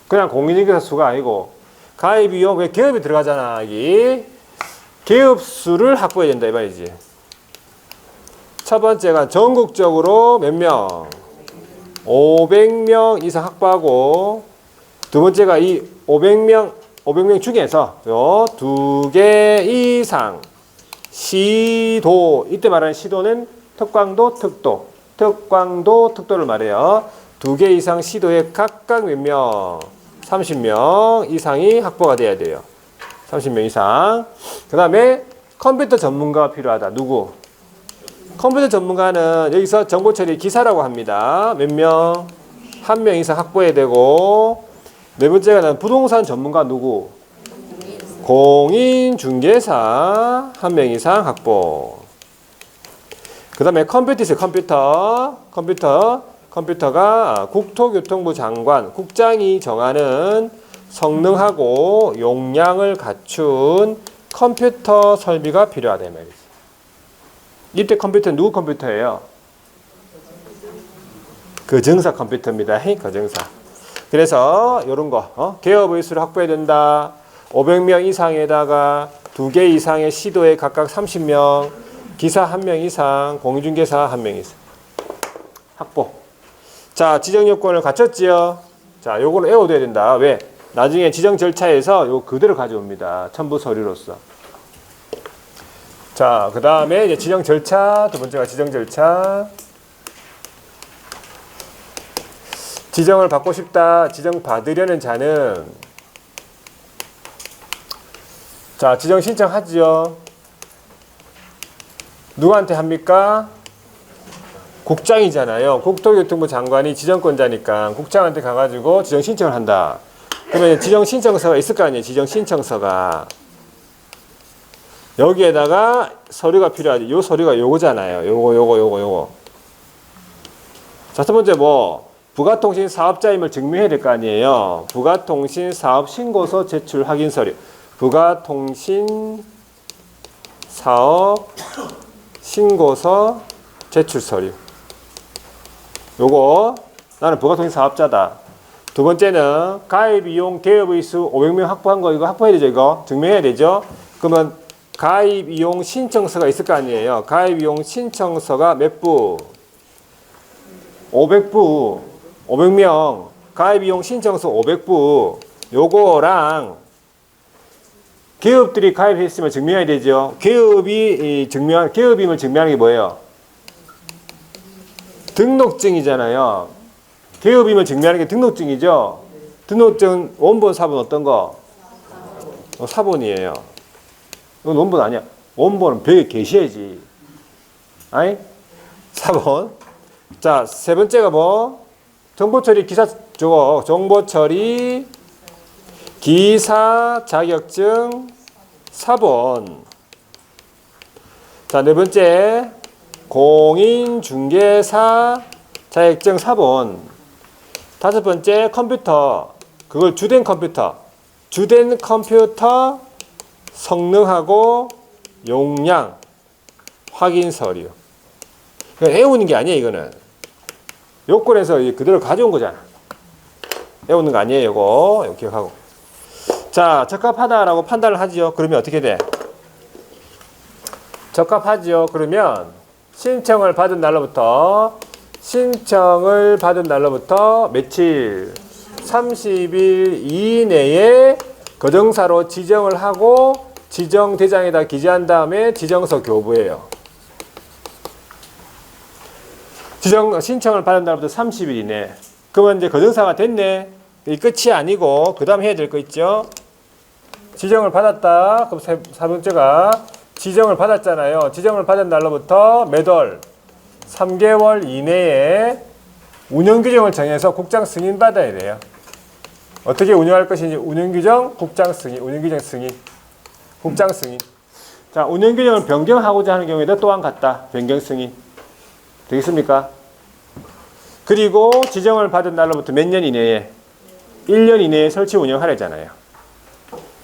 그냥 공인중개사 수가 아니고 가입 이용, 왜 개업이 들어가잖아, 여기. 개업수를 확보해야 된다, 이 말이지. 첫 번째가 전국적으로 몇 명? 500명 이상 확보하고, 두 번째가 이 500명 중에서 요 2개 이상 시도, 이때 말하는 시도는 특광도, 특도를 말해요. 2개 이상 시도에 각각 몇 명? 30명 이상이 확보가 돼야 돼요. 30명 이상. 그 다음에 컴퓨터 전문가가 필요하다. 누구? 컴퓨터 전문가는 여기서 정보 처리 기사라고 합니다. 몇 명? 1명 이상 확보해야 되고, 네 번째가 부동산 전문가 누구? 공인중개사 1명 이상 확보. 그 다음에 컴퓨터 있어요. 컴퓨터가 국토교통부 장관, 국장이 정하는 성능하고 용량을 갖춘 컴퓨터 설비가 필요하다, 이 말이지. 이때 컴퓨터는 누구 컴퓨터예요? 거정사 컴퓨터입니다. 거정사. 그래서 이런 거, 개업의 수를 확보해야 된다. 500명 이상에다가 2개 이상의 시도에 각각 30명, 기사 1명 이상, 공인중개사 1명 이상. 확보. 자, 지정 요건을 갖췄지요. 자, 요거를 외워둬야 된다. 왜? 나중에 지정 절차에서 요 그대로 가져옵니다. 첨부 서류로서. 자, 그 다음에 이제 지정 절차, 두 번째가 지정 절차. 지정을 받고 싶다, 지정 받으려는 자는, 자, 지정 신청하지요. 누구한테 합니까? 국장이잖아요. 국토교통부 장관이 지정권자니까 국장한테 가가지고 지정 신청을 한다. 그러면 지정 신청서가 있을 거 아니에요. 지정 신청서가. 여기에다가 서류가 필요하지. 요 서류가 요거잖아요. 요거. 자, 첫 번째 부가통신 사업자임을 증명해야 될 거 아니에요. 부가통신 사업 신고서 제출 확인 서류. 부가통신 사업 신고서 제출 서류. 요거 나는 부가통신 사업자다. 두 번째는 가입 이용 개업의 수 500명 확보한 거 이거 확보해야 되죠. 이거 증명해야 되죠. 그러면 가입 이용 신청서가 있을 거 아니에요. 가입 이용 신청서가 몇 부? 500부. 500명. 가입 이용 신청서 500부. 요거랑 개업들이 가입했으면 증명해야 되죠. 개업임을 증명하는 게 뭐예요? 등록증이잖아요. 개업임을 증명하는 게 등록증이죠. 등록증 원본 사본 어떤 거? 사본이에요. 이건 원본 아니야. 원본은 벽에 계셔야지. 아니? 사본. 자, 세 번째가 정보처리 정보처리 기사 자격증 사본. 자, 네 번째 공인중개사 자격증 사본. 다섯 번째 컴퓨터. 그걸 주된 컴퓨터 성능하고 용량 확인 서류. 애우는 게 아니에요. 이거는 요건에서 그대로 가져온 거잖아. 애우는 거 아니에요. 이거 기억하고. 자, 적합하다라고 판단을 하지요. 그러면 어떻게 돼? 적합하지요. 그러면 신청을 받은 날로부터 며칠? 30일 이내에 거정사로 지정을 하고 지정 대장에다 기재한 다음에 지정서 교부해요. 신청을 받은 날부터 30일 이내. 그러면 이제 거정사가 됐네. 이 끝이 아니고 그 다음 해야 될 거 있죠. 지정을 받았다. 그럼 세 번째가 지정을 받았잖아요. 지정을 받은 날로부터 몇 월? 3개월 이내에 운영규정을 정해서 국장 승인 받아야 돼요. 어떻게 운영할 것인지 운영규정, 국장 승인, 운영규정 승인, 국장 승인. 자, 운영규정을 변경하고자 하는 경우에도 또한 같다. 변경 승인. 되겠습니까? 그리고 지정을 받은 날로부터 몇 년 이내에? 1년 이내에 설치 운영하려잖아요.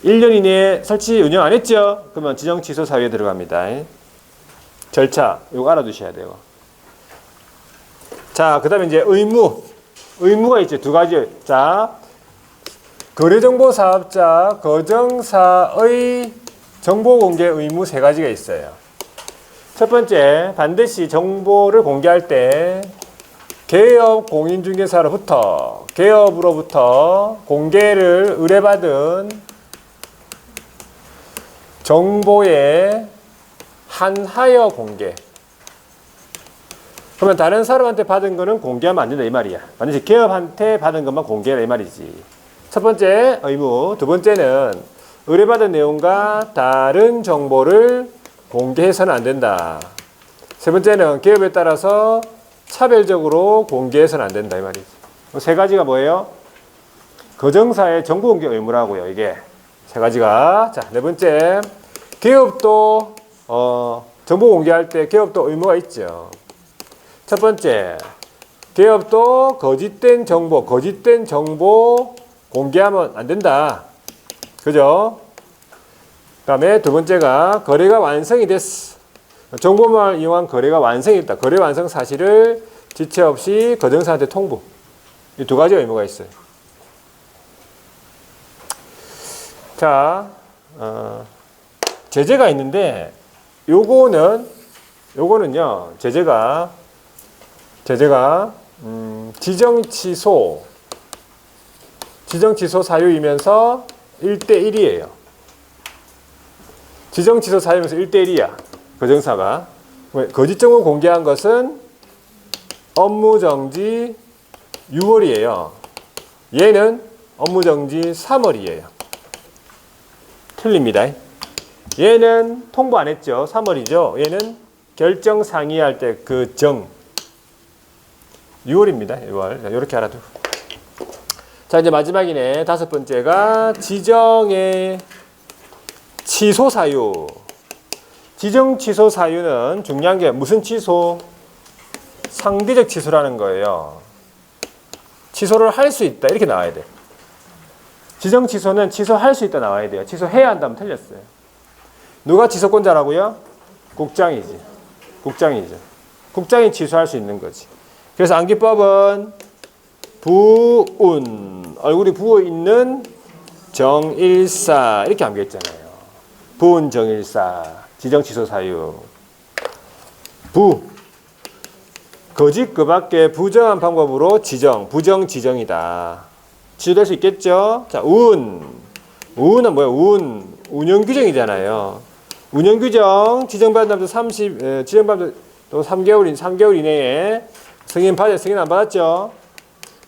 1년 이내에 설치 운영 안 했죠? 그러면 지정 취소 사유에 들어갑니다. 절차, 이거 알아두셔야 돼요. 자, 그 다음에 이제 의무가 있죠. 두 가지. 자, 거래정보사업자, 거정사의 정보공개 의무 세 가지가 있어요. 첫 번째, 반드시 정보를 공개할 때 개업 공인중개사로부터 공개를 의뢰받은 정보의 한하여 공개. 그러면 다른 사람한테 받은 거는 공개하면 안 된다 이 말이야. 반드시 개업한테 받은 것만 공개하라 이 말이지. 첫 번째 의무. 두 번째는 의뢰받은 내용과 다른 정보를 공개해서는 안 된다. 세 번째는 개업에 따라서 차별적으로 공개해서는 안 된다 이 말이지. 세 가지가 뭐예요? 거정사의 정보 공개 의무라고요. 이게 세 가지가. 자, 네 번째, 개업도 정보 공개할 때 개업도 의무가 있죠. 첫 번째, 개업도 거짓된 정보 공개하면 안 된다. 그죠? 그 다음에 두 번째가 거래가 완성이 됐어. 정보망을 이용한 거래가 완성이 됐다. 거래 완성 사실을 지체 없이 거정사한테 통보. 이 두 가지 의무가 있어요. 자, 제재가 있는데 요거는요, 제재가 지정 취소 사유이면서 1대1이에요. 지정 취소 사유면서 1대1이야. 거정사가. 거짓 정보 공개한 것은 업무 정지 6월이에요. 얘는 업무 정지 3월이에요. 틀립니다. 얘는 통보 안 했죠. 3월이죠. 얘는 결정 상의할 때 그 6월입니다. 6월. 자, 이렇게 알아두고. 자, 이제 마지막이네. 다섯 번째가 지정의 취소 사유. 지정 취소 사유는 중요한 게 무슨 취소? 상대적 취소라는 거예요. 취소를 할 수 있다 이렇게 나와야 돼. 지정 취소는 취소할 수 있다 나와야 돼요. 취소해야 한다면 틀렸어요. 누가 취소권자라고요? 국장이지. 국장이죠. 국장이 취소할 수 있는 거지. 그래서 암기법은 부운, 얼굴이 부어 있는 정일사 이렇게 암기했잖아요. 부운 정일사, 지정 취소 사유. 거짓 그 밖에 부정한 방법으로 지정, 부정 지정이다. 취소될 수 있겠죠? 자, 운은 뭐예요? 운영 규정이잖아요. 운영 규정 지정받은 다음부터 30, 지정받은 또 3개월 이내에 승인 안 받았죠?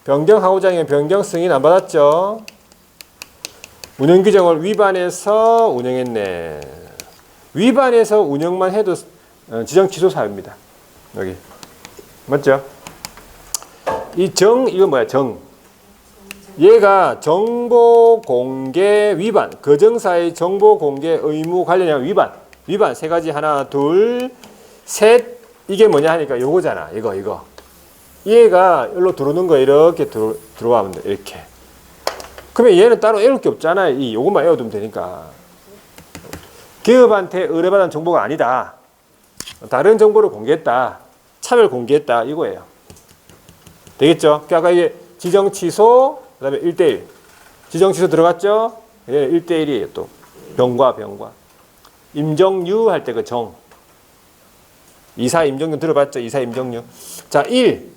변경하고자 하면 변경 승인 안 받았죠? 운영 규정을 위반해서 운영했네. 위반해서 운영만 해도 지정 취소 사유입니다. 여기. 맞죠? 이건 뭐야? 얘가 정보 공개 위반, 거정사의 정보 공개 의무 관련한 위반 세 가지 하나, 둘, 셋. 이게 뭐냐 하니까 요거잖아. 이거. 얘가 여기로 들어오는 거 이렇게 들어가면 돼. 이렇게. 그러면 얘는 따로 외울 게 없잖아요. 요것만 외워두면 되니까. 기업한테 의뢰받은 정보가 아니다. 다른 정보를 공개했다. 차별 공개했다. 이거예요. 되겠죠? 아까 이게 지정 취소, 그 다음에 1대1. 지정 취소 들어갔죠? 얘는 1대1이에요. 또. 병과. 임정유 할 때 그 정. 이사 임정유 들어봤죠? 이사 임정유. 자, 1.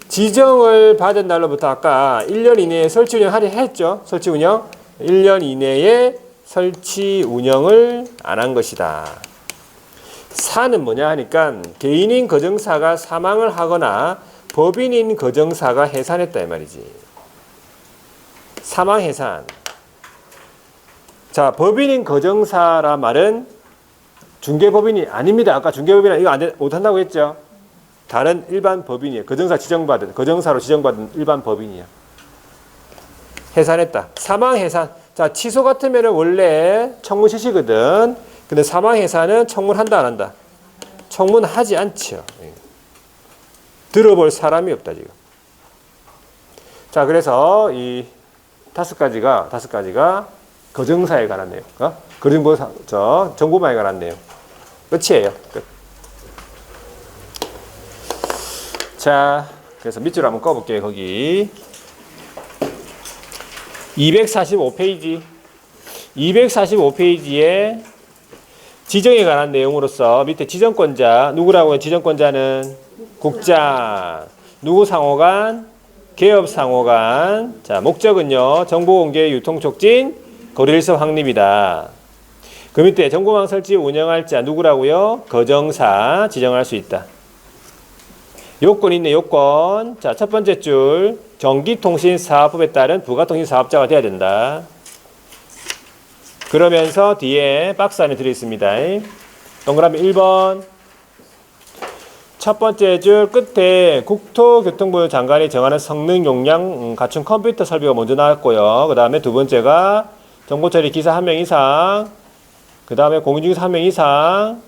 지정을 받은 날로부터 아까 1년 이내에 설치 운영하려 했죠? 설치 운영. 1년 이내에 설치 운영을 안 한 것이다. 4는 뭐냐 하니까 개인인 거정사가 사망을 하거나 법인인 거정사가 해산했다 이 말이지. 사망 해산. 자, 법인인 거정사라 말은 중개법인이 아닙니다. 아까 중개법인은 이거 못한다고 했죠. 다른 일반 법인이에요. 거정사로 지정받은 일반 법인이야. 해산했다. 사망 해산. 자, 취소 같으면은 원래 청문 실시거든. 근데 사망 해산은 청문한다 안 한다? 청문하지 않죠. 들어볼 사람이 없다 지금. 자, 그래서 이 다섯 가지가 거정사에 관한 내용. 그리고 정보망에 관한 내용. 끝이에요. 끝. 자, 그래서 밑줄 한번 꺼볼게요. 거기 245페이지 245페이지에 지정에 관한 내용으로서 밑에 지정권자 누구라고요? 지정권자는 국장. 누구 상호간? 개업 상호간. 자, 목적은요. 정보공개 유통 촉진 거래일서 확립이다. 그 밑에 정보망 설치 운영할 자 누구라고요? 거정사 지정할 수 있다. 요건 있네. 요건. 자, 첫 번째 줄 전기통신사업법에 따른 부가통신사업자가 돼야 된다. 그러면서 뒤에 박스 안에 들어있습니다. 동그라미 1번. 첫 번째 줄 끝에 국토교통부 장관이 정하는 성능 용량 갖춘 컴퓨터 설비가 먼저 나왔고요. 그 다음에 두 번째가 정보처리 기사 1명 이상. 그 다음에 공인중개사 1명 이상.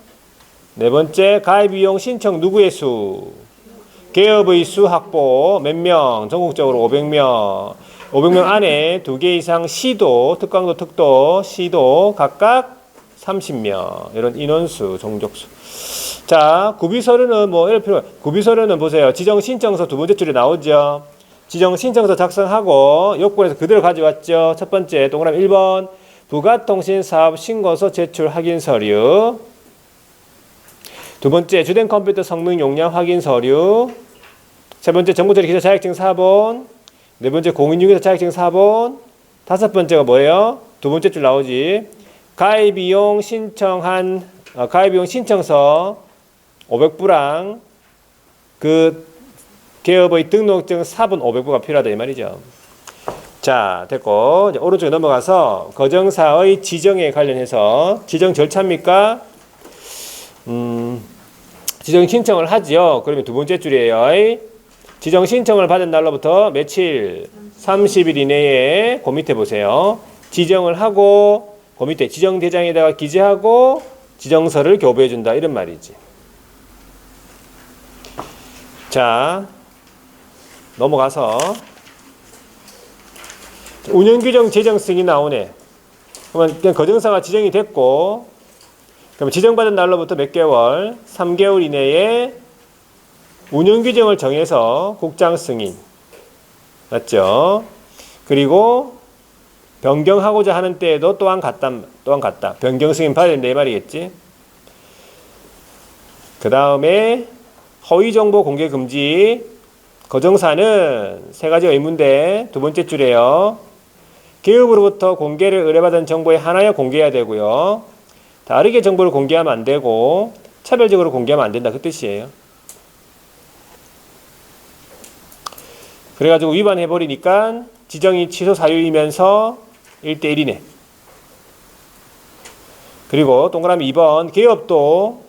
네 번째 가입이용 신청 누구의 수. 개업의 수 확보 몇 명? 전국적으로 500명. 500명 안에 2개 이상 시도, 특강도, 특도, 시도 각각 30명. 이런 인원수, 종족수. 자, 구비서류는 뭐 이럴 필요. 구비서류는 보세요. 지정신청서 두 번째 줄에 나오죠. 지정신청서 작성하고 요건에서 그대로 가져왔죠. 첫 번째 동그라미 1번 부가통신사업 신고서 제출 확인 서류. 두 번째 주된 컴퓨터 성능 용량 확인 서류. 세 번째 정보처리 기사 자격증 사본. 네 번째 공인중개사 자격증 사본. 다섯 번째가 뭐예요? 두 번째 줄 나오지. 가입이용 신청서 500부랑 그 개업의 등록증 사본 500부가 필요하다 이 말이죠. 자, 됐고 이제 오른쪽에 넘어가서 거정사의 지정에 관련해서 지정 절차입니까? 지정 신청을 하지요. 그러면 두 번째 줄이에요. 지정 신청을 받은 날로부터 며칠? 30일 이내에 그 밑에 보세요. 지정을 하고 그 밑에 지정 대장에다가 기재하고 지정서를 교부해준다 이런 말이지. 자, 넘어가서 운영규정 제정 승인이 나오네. 그러면 그냥 거정사가 지정이 됐고, 그럼 지정받은 날로부터 몇 개월? 3개월 이내에 운영규정을 정해서 국장 승인. 맞죠? 그리고 변경하고자 하는 때에도 또한 같다. 변경 승인 받아야 된다 이 말이겠지. 그 다음에 허위정보 공개 금지. 거정사는 세 가지 의무인데 두 번째 줄에요. 기업으로부터 공개를 의뢰받은 정보에 하나여 공개해야 되고요. 다르게 정보를 공개하면 안 되고 차별적으로 공개하면 안 된다 그 뜻이에요. 그래가지고 위반해버리니까 지정이 취소 사유이면서 1대1이네. 그리고 동그라미 2번 기업도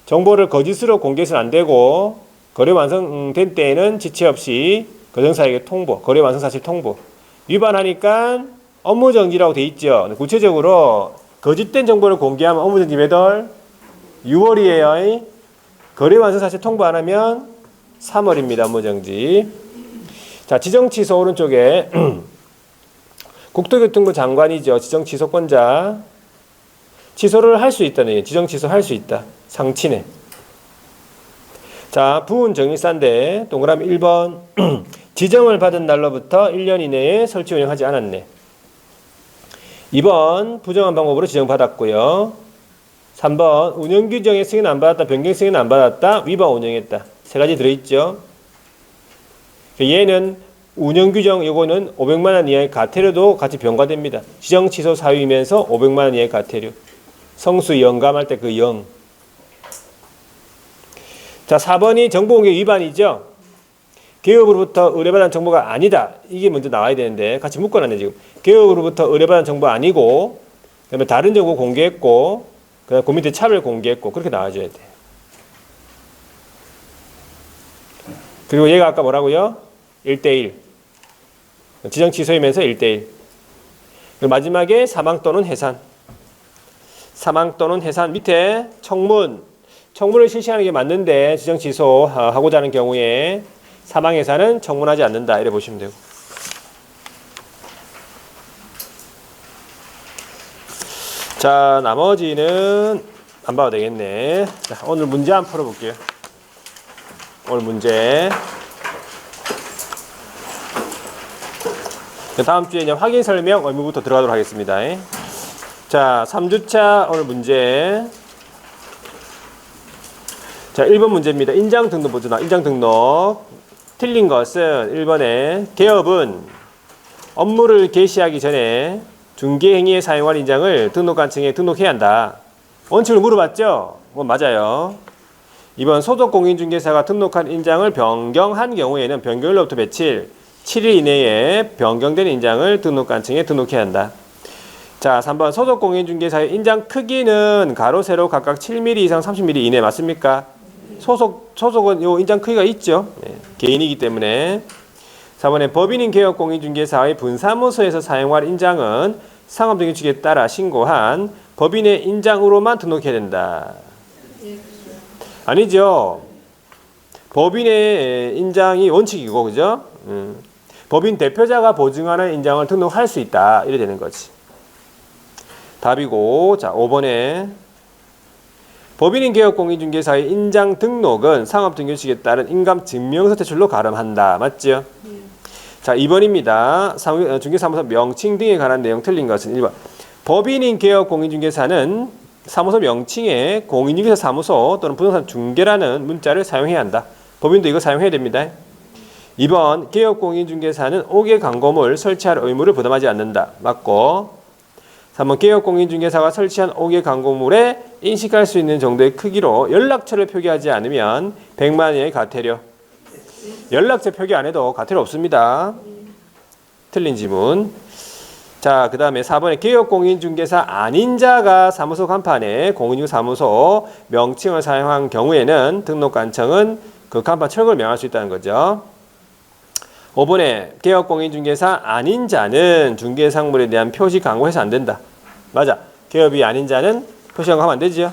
정보를 거짓으로 공개해서는 안 되고 거래 완성된 때에는 지체 없이 거정사에게 통보, 거래 완성 사실 통보. 위반하니까 업무정지라고 돼 있죠. 구체적으로 거짓된 정보를 공개하면 업무정지 몇 월? 6월이에요. 거래 완성 사실 통보 안 하면 3월입니다. 업무정지. 자, 지정취소 오른쪽에 국토교통부 장관이죠. 지정취소권자. 취소를 할 수 있다는 얘기예요. 지정취소 할 수 있다. 상치네. 자, 부은 정일사인데 동그라미 1번 지정을 받은 날로부터 1년 이내에 설치 운영하지 않았네. 2번 부정한 방법으로 지정받았고요. 3번 운영규정에 승인 안 받았다. 변경 승인 안 받았다. 위반 운영했다. 세 가지 들어있죠. 얘는 운영규정 요거는 500만 원 이하의 과태료도 같이 병과됩니다. 지정 취소 사유이면서 500만 원 이하의 과태료. 성수 영감할 때 그 영. 자, 4번이 정보공개 위반이죠. 기업으로부터 의뢰받은 정보가 아니다. 이게 먼저 나와야 되는데 같이 묶어놨네 지금. 기업으로부터 의뢰받은 정보 아니고 그다음에 다른 정보 공개했고 그다음에 그 밑에 차별 공개했고 그렇게 나와줘야 돼. 그리고 얘가 아까 뭐라고요? 1대1. 지정 취소이면서 1대1. 그리고 마지막에 사망 또는 해산. 사망 또는 해산 밑에 청문을 실시하는 게 맞는데 지정 취소하고자 하는 경우에 사망 해산은 청문하지 않는다. 이래 보시면 되고. 자, 나머지는 안 봐도 되겠네. 자, 오늘 문제 한번 풀어볼게요. 오늘 문제. 다음 주에 이제 확인 설명 의무부터 들어가도록 하겠습니다. 자, 3주차 오늘 문제. 자, 1번 문제입니다. 인장 등록 보죠. 인장 등록. 틀린 것은 1번에 기업은 업무를 개시하기 전에 중개 행위에 사용할 인장을 등록관청에 등록해야 한다. 원칙을 물어봤죠? 맞아요. 2번 소속 공인중개사가 등록한 인장을 변경한 경우에는 변경일로부터 며칠? 7일 이내에 변경된 인장을 등록관청에 등록해야 한다. 자, 3번 소속 공인중개사의 인장 크기는 가로 세로 각각 7mm 이상 30mm 이내 맞습니까? 소속은 요 인장 크기가 있죠. 네, 개인이기 때문에. 4번에 법인인 개업 공인중개사의 분사무소에서 사용할 인장은 상업등기축에 따라 신고한 법인의 인장으로만 등록해야 된다. 아니죠. 법인의 인장이 원칙이고, 그죠? 법인 대표자가 보증하는 인장을 등록할 수 있다. 이래 되는 거지. 답이고, 자, 5번에 법인인 개업 공인중개사의 인장 등록은 상업등기식에 따른 인감증명서 제출로 가름한다. 맞죠? 자, 2번입니다. 중개사무소 명칭 등에 관한 내용 틀린 것은 1번. 법인인 개업 공인중개사는 사무소 명칭에 공인중개사 사무소 또는 부동산 중개라는 문자를 사용해야 한다. 법인도 이거 사용해야 됩니다. 2번 개업 공인중개사는 5개 광고물 설치할 의무를 부담하지 않는다. 맞고. 3번 개업 공인중개사가 설치한 5개 광고물에 인식할 수 있는 정도의 크기로 연락처를 표기하지 않으면 100만 원의 과태료. 연락처 표기 안 해도 과태료 없습니다. 틀린 지문. 자, 그 다음에 4번에 개업 공인중개사 아닌 자가 사무소 간판에 공인중개사무소 명칭을 사용한 경우에는 등록관청은 그 간판 철거를 명할 수 있다는 거죠. 5번에 개업 공인중개사 아닌 자는 중개상물에 대한 표시 광고해서 안 된다. 맞아. 개업이 아닌 자는 표시한 거 하면 안 되지요?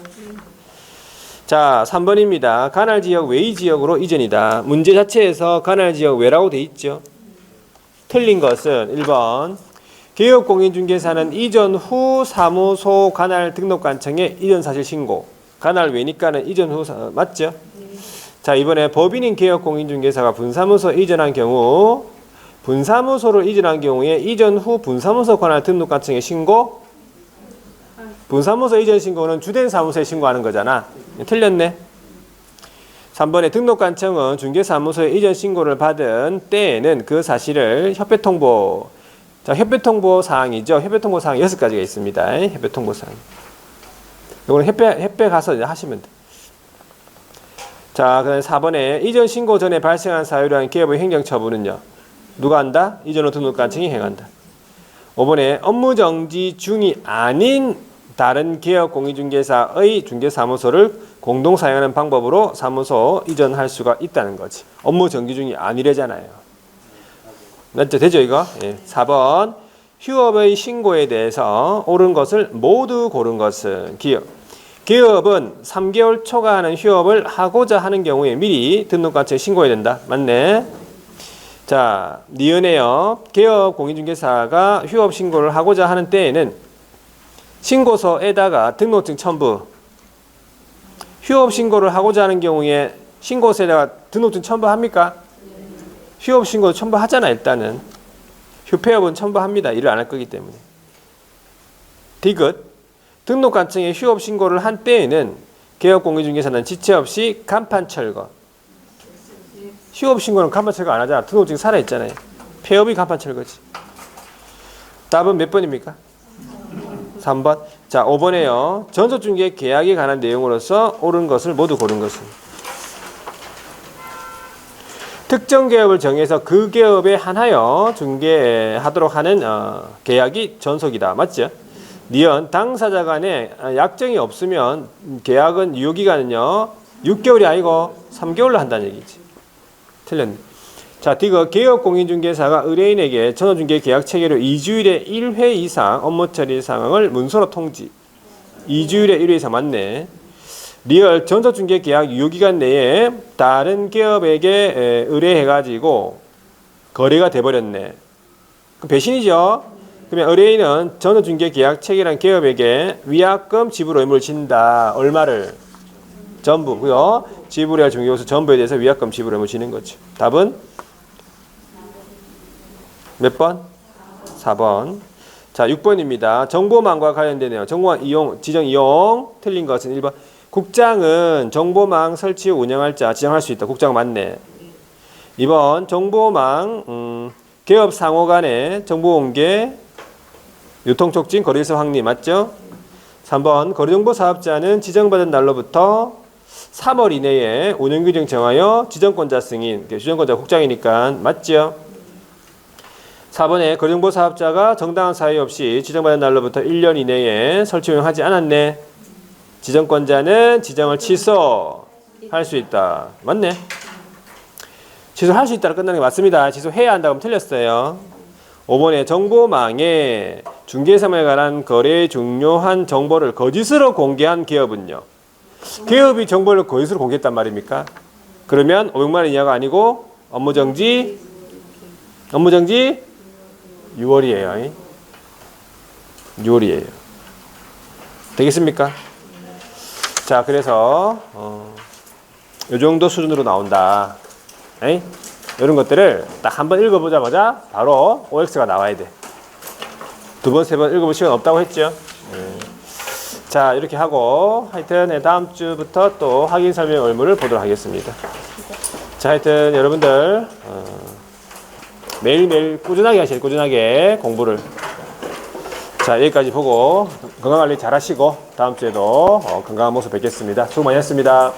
자, 3번입니다. 관할 지역 외의 지역으로 이전이다. 문제 자체에서 관할 지역 외라고 돼 있죠. 틀린 것은 1번. 개업공인중개사는 이전 후 사무소 관할 등록관청에 이전 사실 신고. 관할 외니까는 이전 후 맞죠? 자, 이번에 법인인 개업공인중개사가 분사무소 이전한 경우 분사무소를 이전한 경우에 이전 후 분사무소 관할 등록관청에 신고. 분사무소 이전 신고는 주된 사무소에 신고하는 거잖아. 틀렸네. 3번에 등록관청은 중개사무소에 이전 신고를 받은 때에는 그 사실을 협회통보. 자, 협회통보 사항이죠. 협회통보 사항 6가지가 있습니다. 협회통보 사항. 이거는 협회 가서 이제 하시면 돼. 자, 그다음에 4번에 이전 신고 전에 발생한 사유로 한 기업의 행정처분은요. 누가 한다? 이전 후 등록관청이 행한다. 5번에 업무정지 중이 아닌 다른 개업 공인중개사의 중개사무소를 공동 사용하는 방법으로 사무소 이전할 수가 있다는 거지. 업무 정지 중이 아니래잖아요. 맞죠? 되죠 이거? 예. 4번 휴업의 신고에 대해서 옳은 것을 모두 고른 것은 기업. 기업은 3개월 초과하는 휴업을 하고자 하는 경우에 미리 등록관청에 신고해야 된다. 맞네. 자, 니은에요. 개업 공인중개사가 휴업 신고를 하고자 하는 때에는 신고서에다가 등록증 첨부. 휴업 신고를 하고자 하는 경우에 신고서에다가 등록증 첨부합니까? 휴업 신고 첨부하잖아. 일단은 휴폐업은 첨부합니다. 일을 안 할 거기 때문에. 디귿 등록관청에 휴업 신고를 한 때에는 개업공인중개사는 지체 없이 간판 철거. 휴업 신고는 간판 철거 안 하잖아. 등록증 살아있잖아요. 폐업이 간판 철거지. 답은 몇 번입니까? 3번. 자, 5번에요. 전속중개 계약에 관한 내용으로서 옳은 것을 모두 고른 것은. 특정 계업을 정해서 그 계업에 한하여 중개하도록 하는 계약이 전속이다. 맞죠? 니은 당사자 간에 약정이 없으면 계약은 유효기간은요 6개월이 아니고 3개월로 한다는 얘기지. 틀렸네. 자, 디귿 개업공인중개사가 의뢰인에게 전업중개 계약 체결 후 2주일에 1회 이상 업무 처리 상황을 문서로 통지. 2주일에 1회 이상 맞네. 리얼 전업중개 계약 유효기간 내에 다른 기업에게 의뢰해가지고 거래가 돼버렸네. 그 배신이죠. 그러면 의뢰인은 전업중개 계약 체결한 기업에게 위약금 지불 의무를 진다. 얼마를? 전부고요. 지불해야 중개보수 전부에 대해서 위약금 지불 의무를 지는 거죠. 답은 몇 번? 4번. 자, 6번입니다. 정보망과 관련된 내용. 정보망 이용, 지정 이용. 틀린 것은 1번. 국장은 정보망 설치 후 운영할 자 지정할 수 있다. 국장 맞네. 2번. 정보망 개업 상호 간의 정보 공개 유통 촉진 거래소 확립 맞죠? 3번. 거래정보 사업자는 지정받은 날로부터 3월 이내에 운영규정 정하여 지정권자 승인. 지정권자 국장이니까 맞죠? 4번에 거래정보 사업자가 정당한 사유 없이 지정받은 날로부터 1년 이내에 설치 운영하지 않았네. 지정권자는 지정을 취소할 수 있다. 맞네. 취소할 수 있다로 끝나는 게 맞습니다. 취소해야 한다고 하면 틀렸어요. 5번에 정보망에 중개사무에 관한 거래에 중요한 정보를 거짓으로 공개한 기업은요. 기업이 정보를 거짓으로 공개했단 말입니까? 그러면 500만 원 이하가 아니고 업무정지 6월이에요. 6월이에요. 되겠습니까? 자, 그래서 요 정도 수준으로 나온다. 이런 것들을 딱 한번 읽어보자마자 바로 OX가 나와야 돼. 두 번, 세 번 읽어볼 시간 없다고 했죠. 자, 이렇게 하고 하여튼 다음 주부터 또 확인 설명 의무를 보도록 하겠습니다. 자, 하여튼 여러분들 매일매일 꾸준하게 하시죠. 꾸준하게 공부를. 자, 여기까지 보고 건강관리 잘 하시고 다음 주에도 건강한 모습 뵙겠습니다. 수고 많이 했습니다.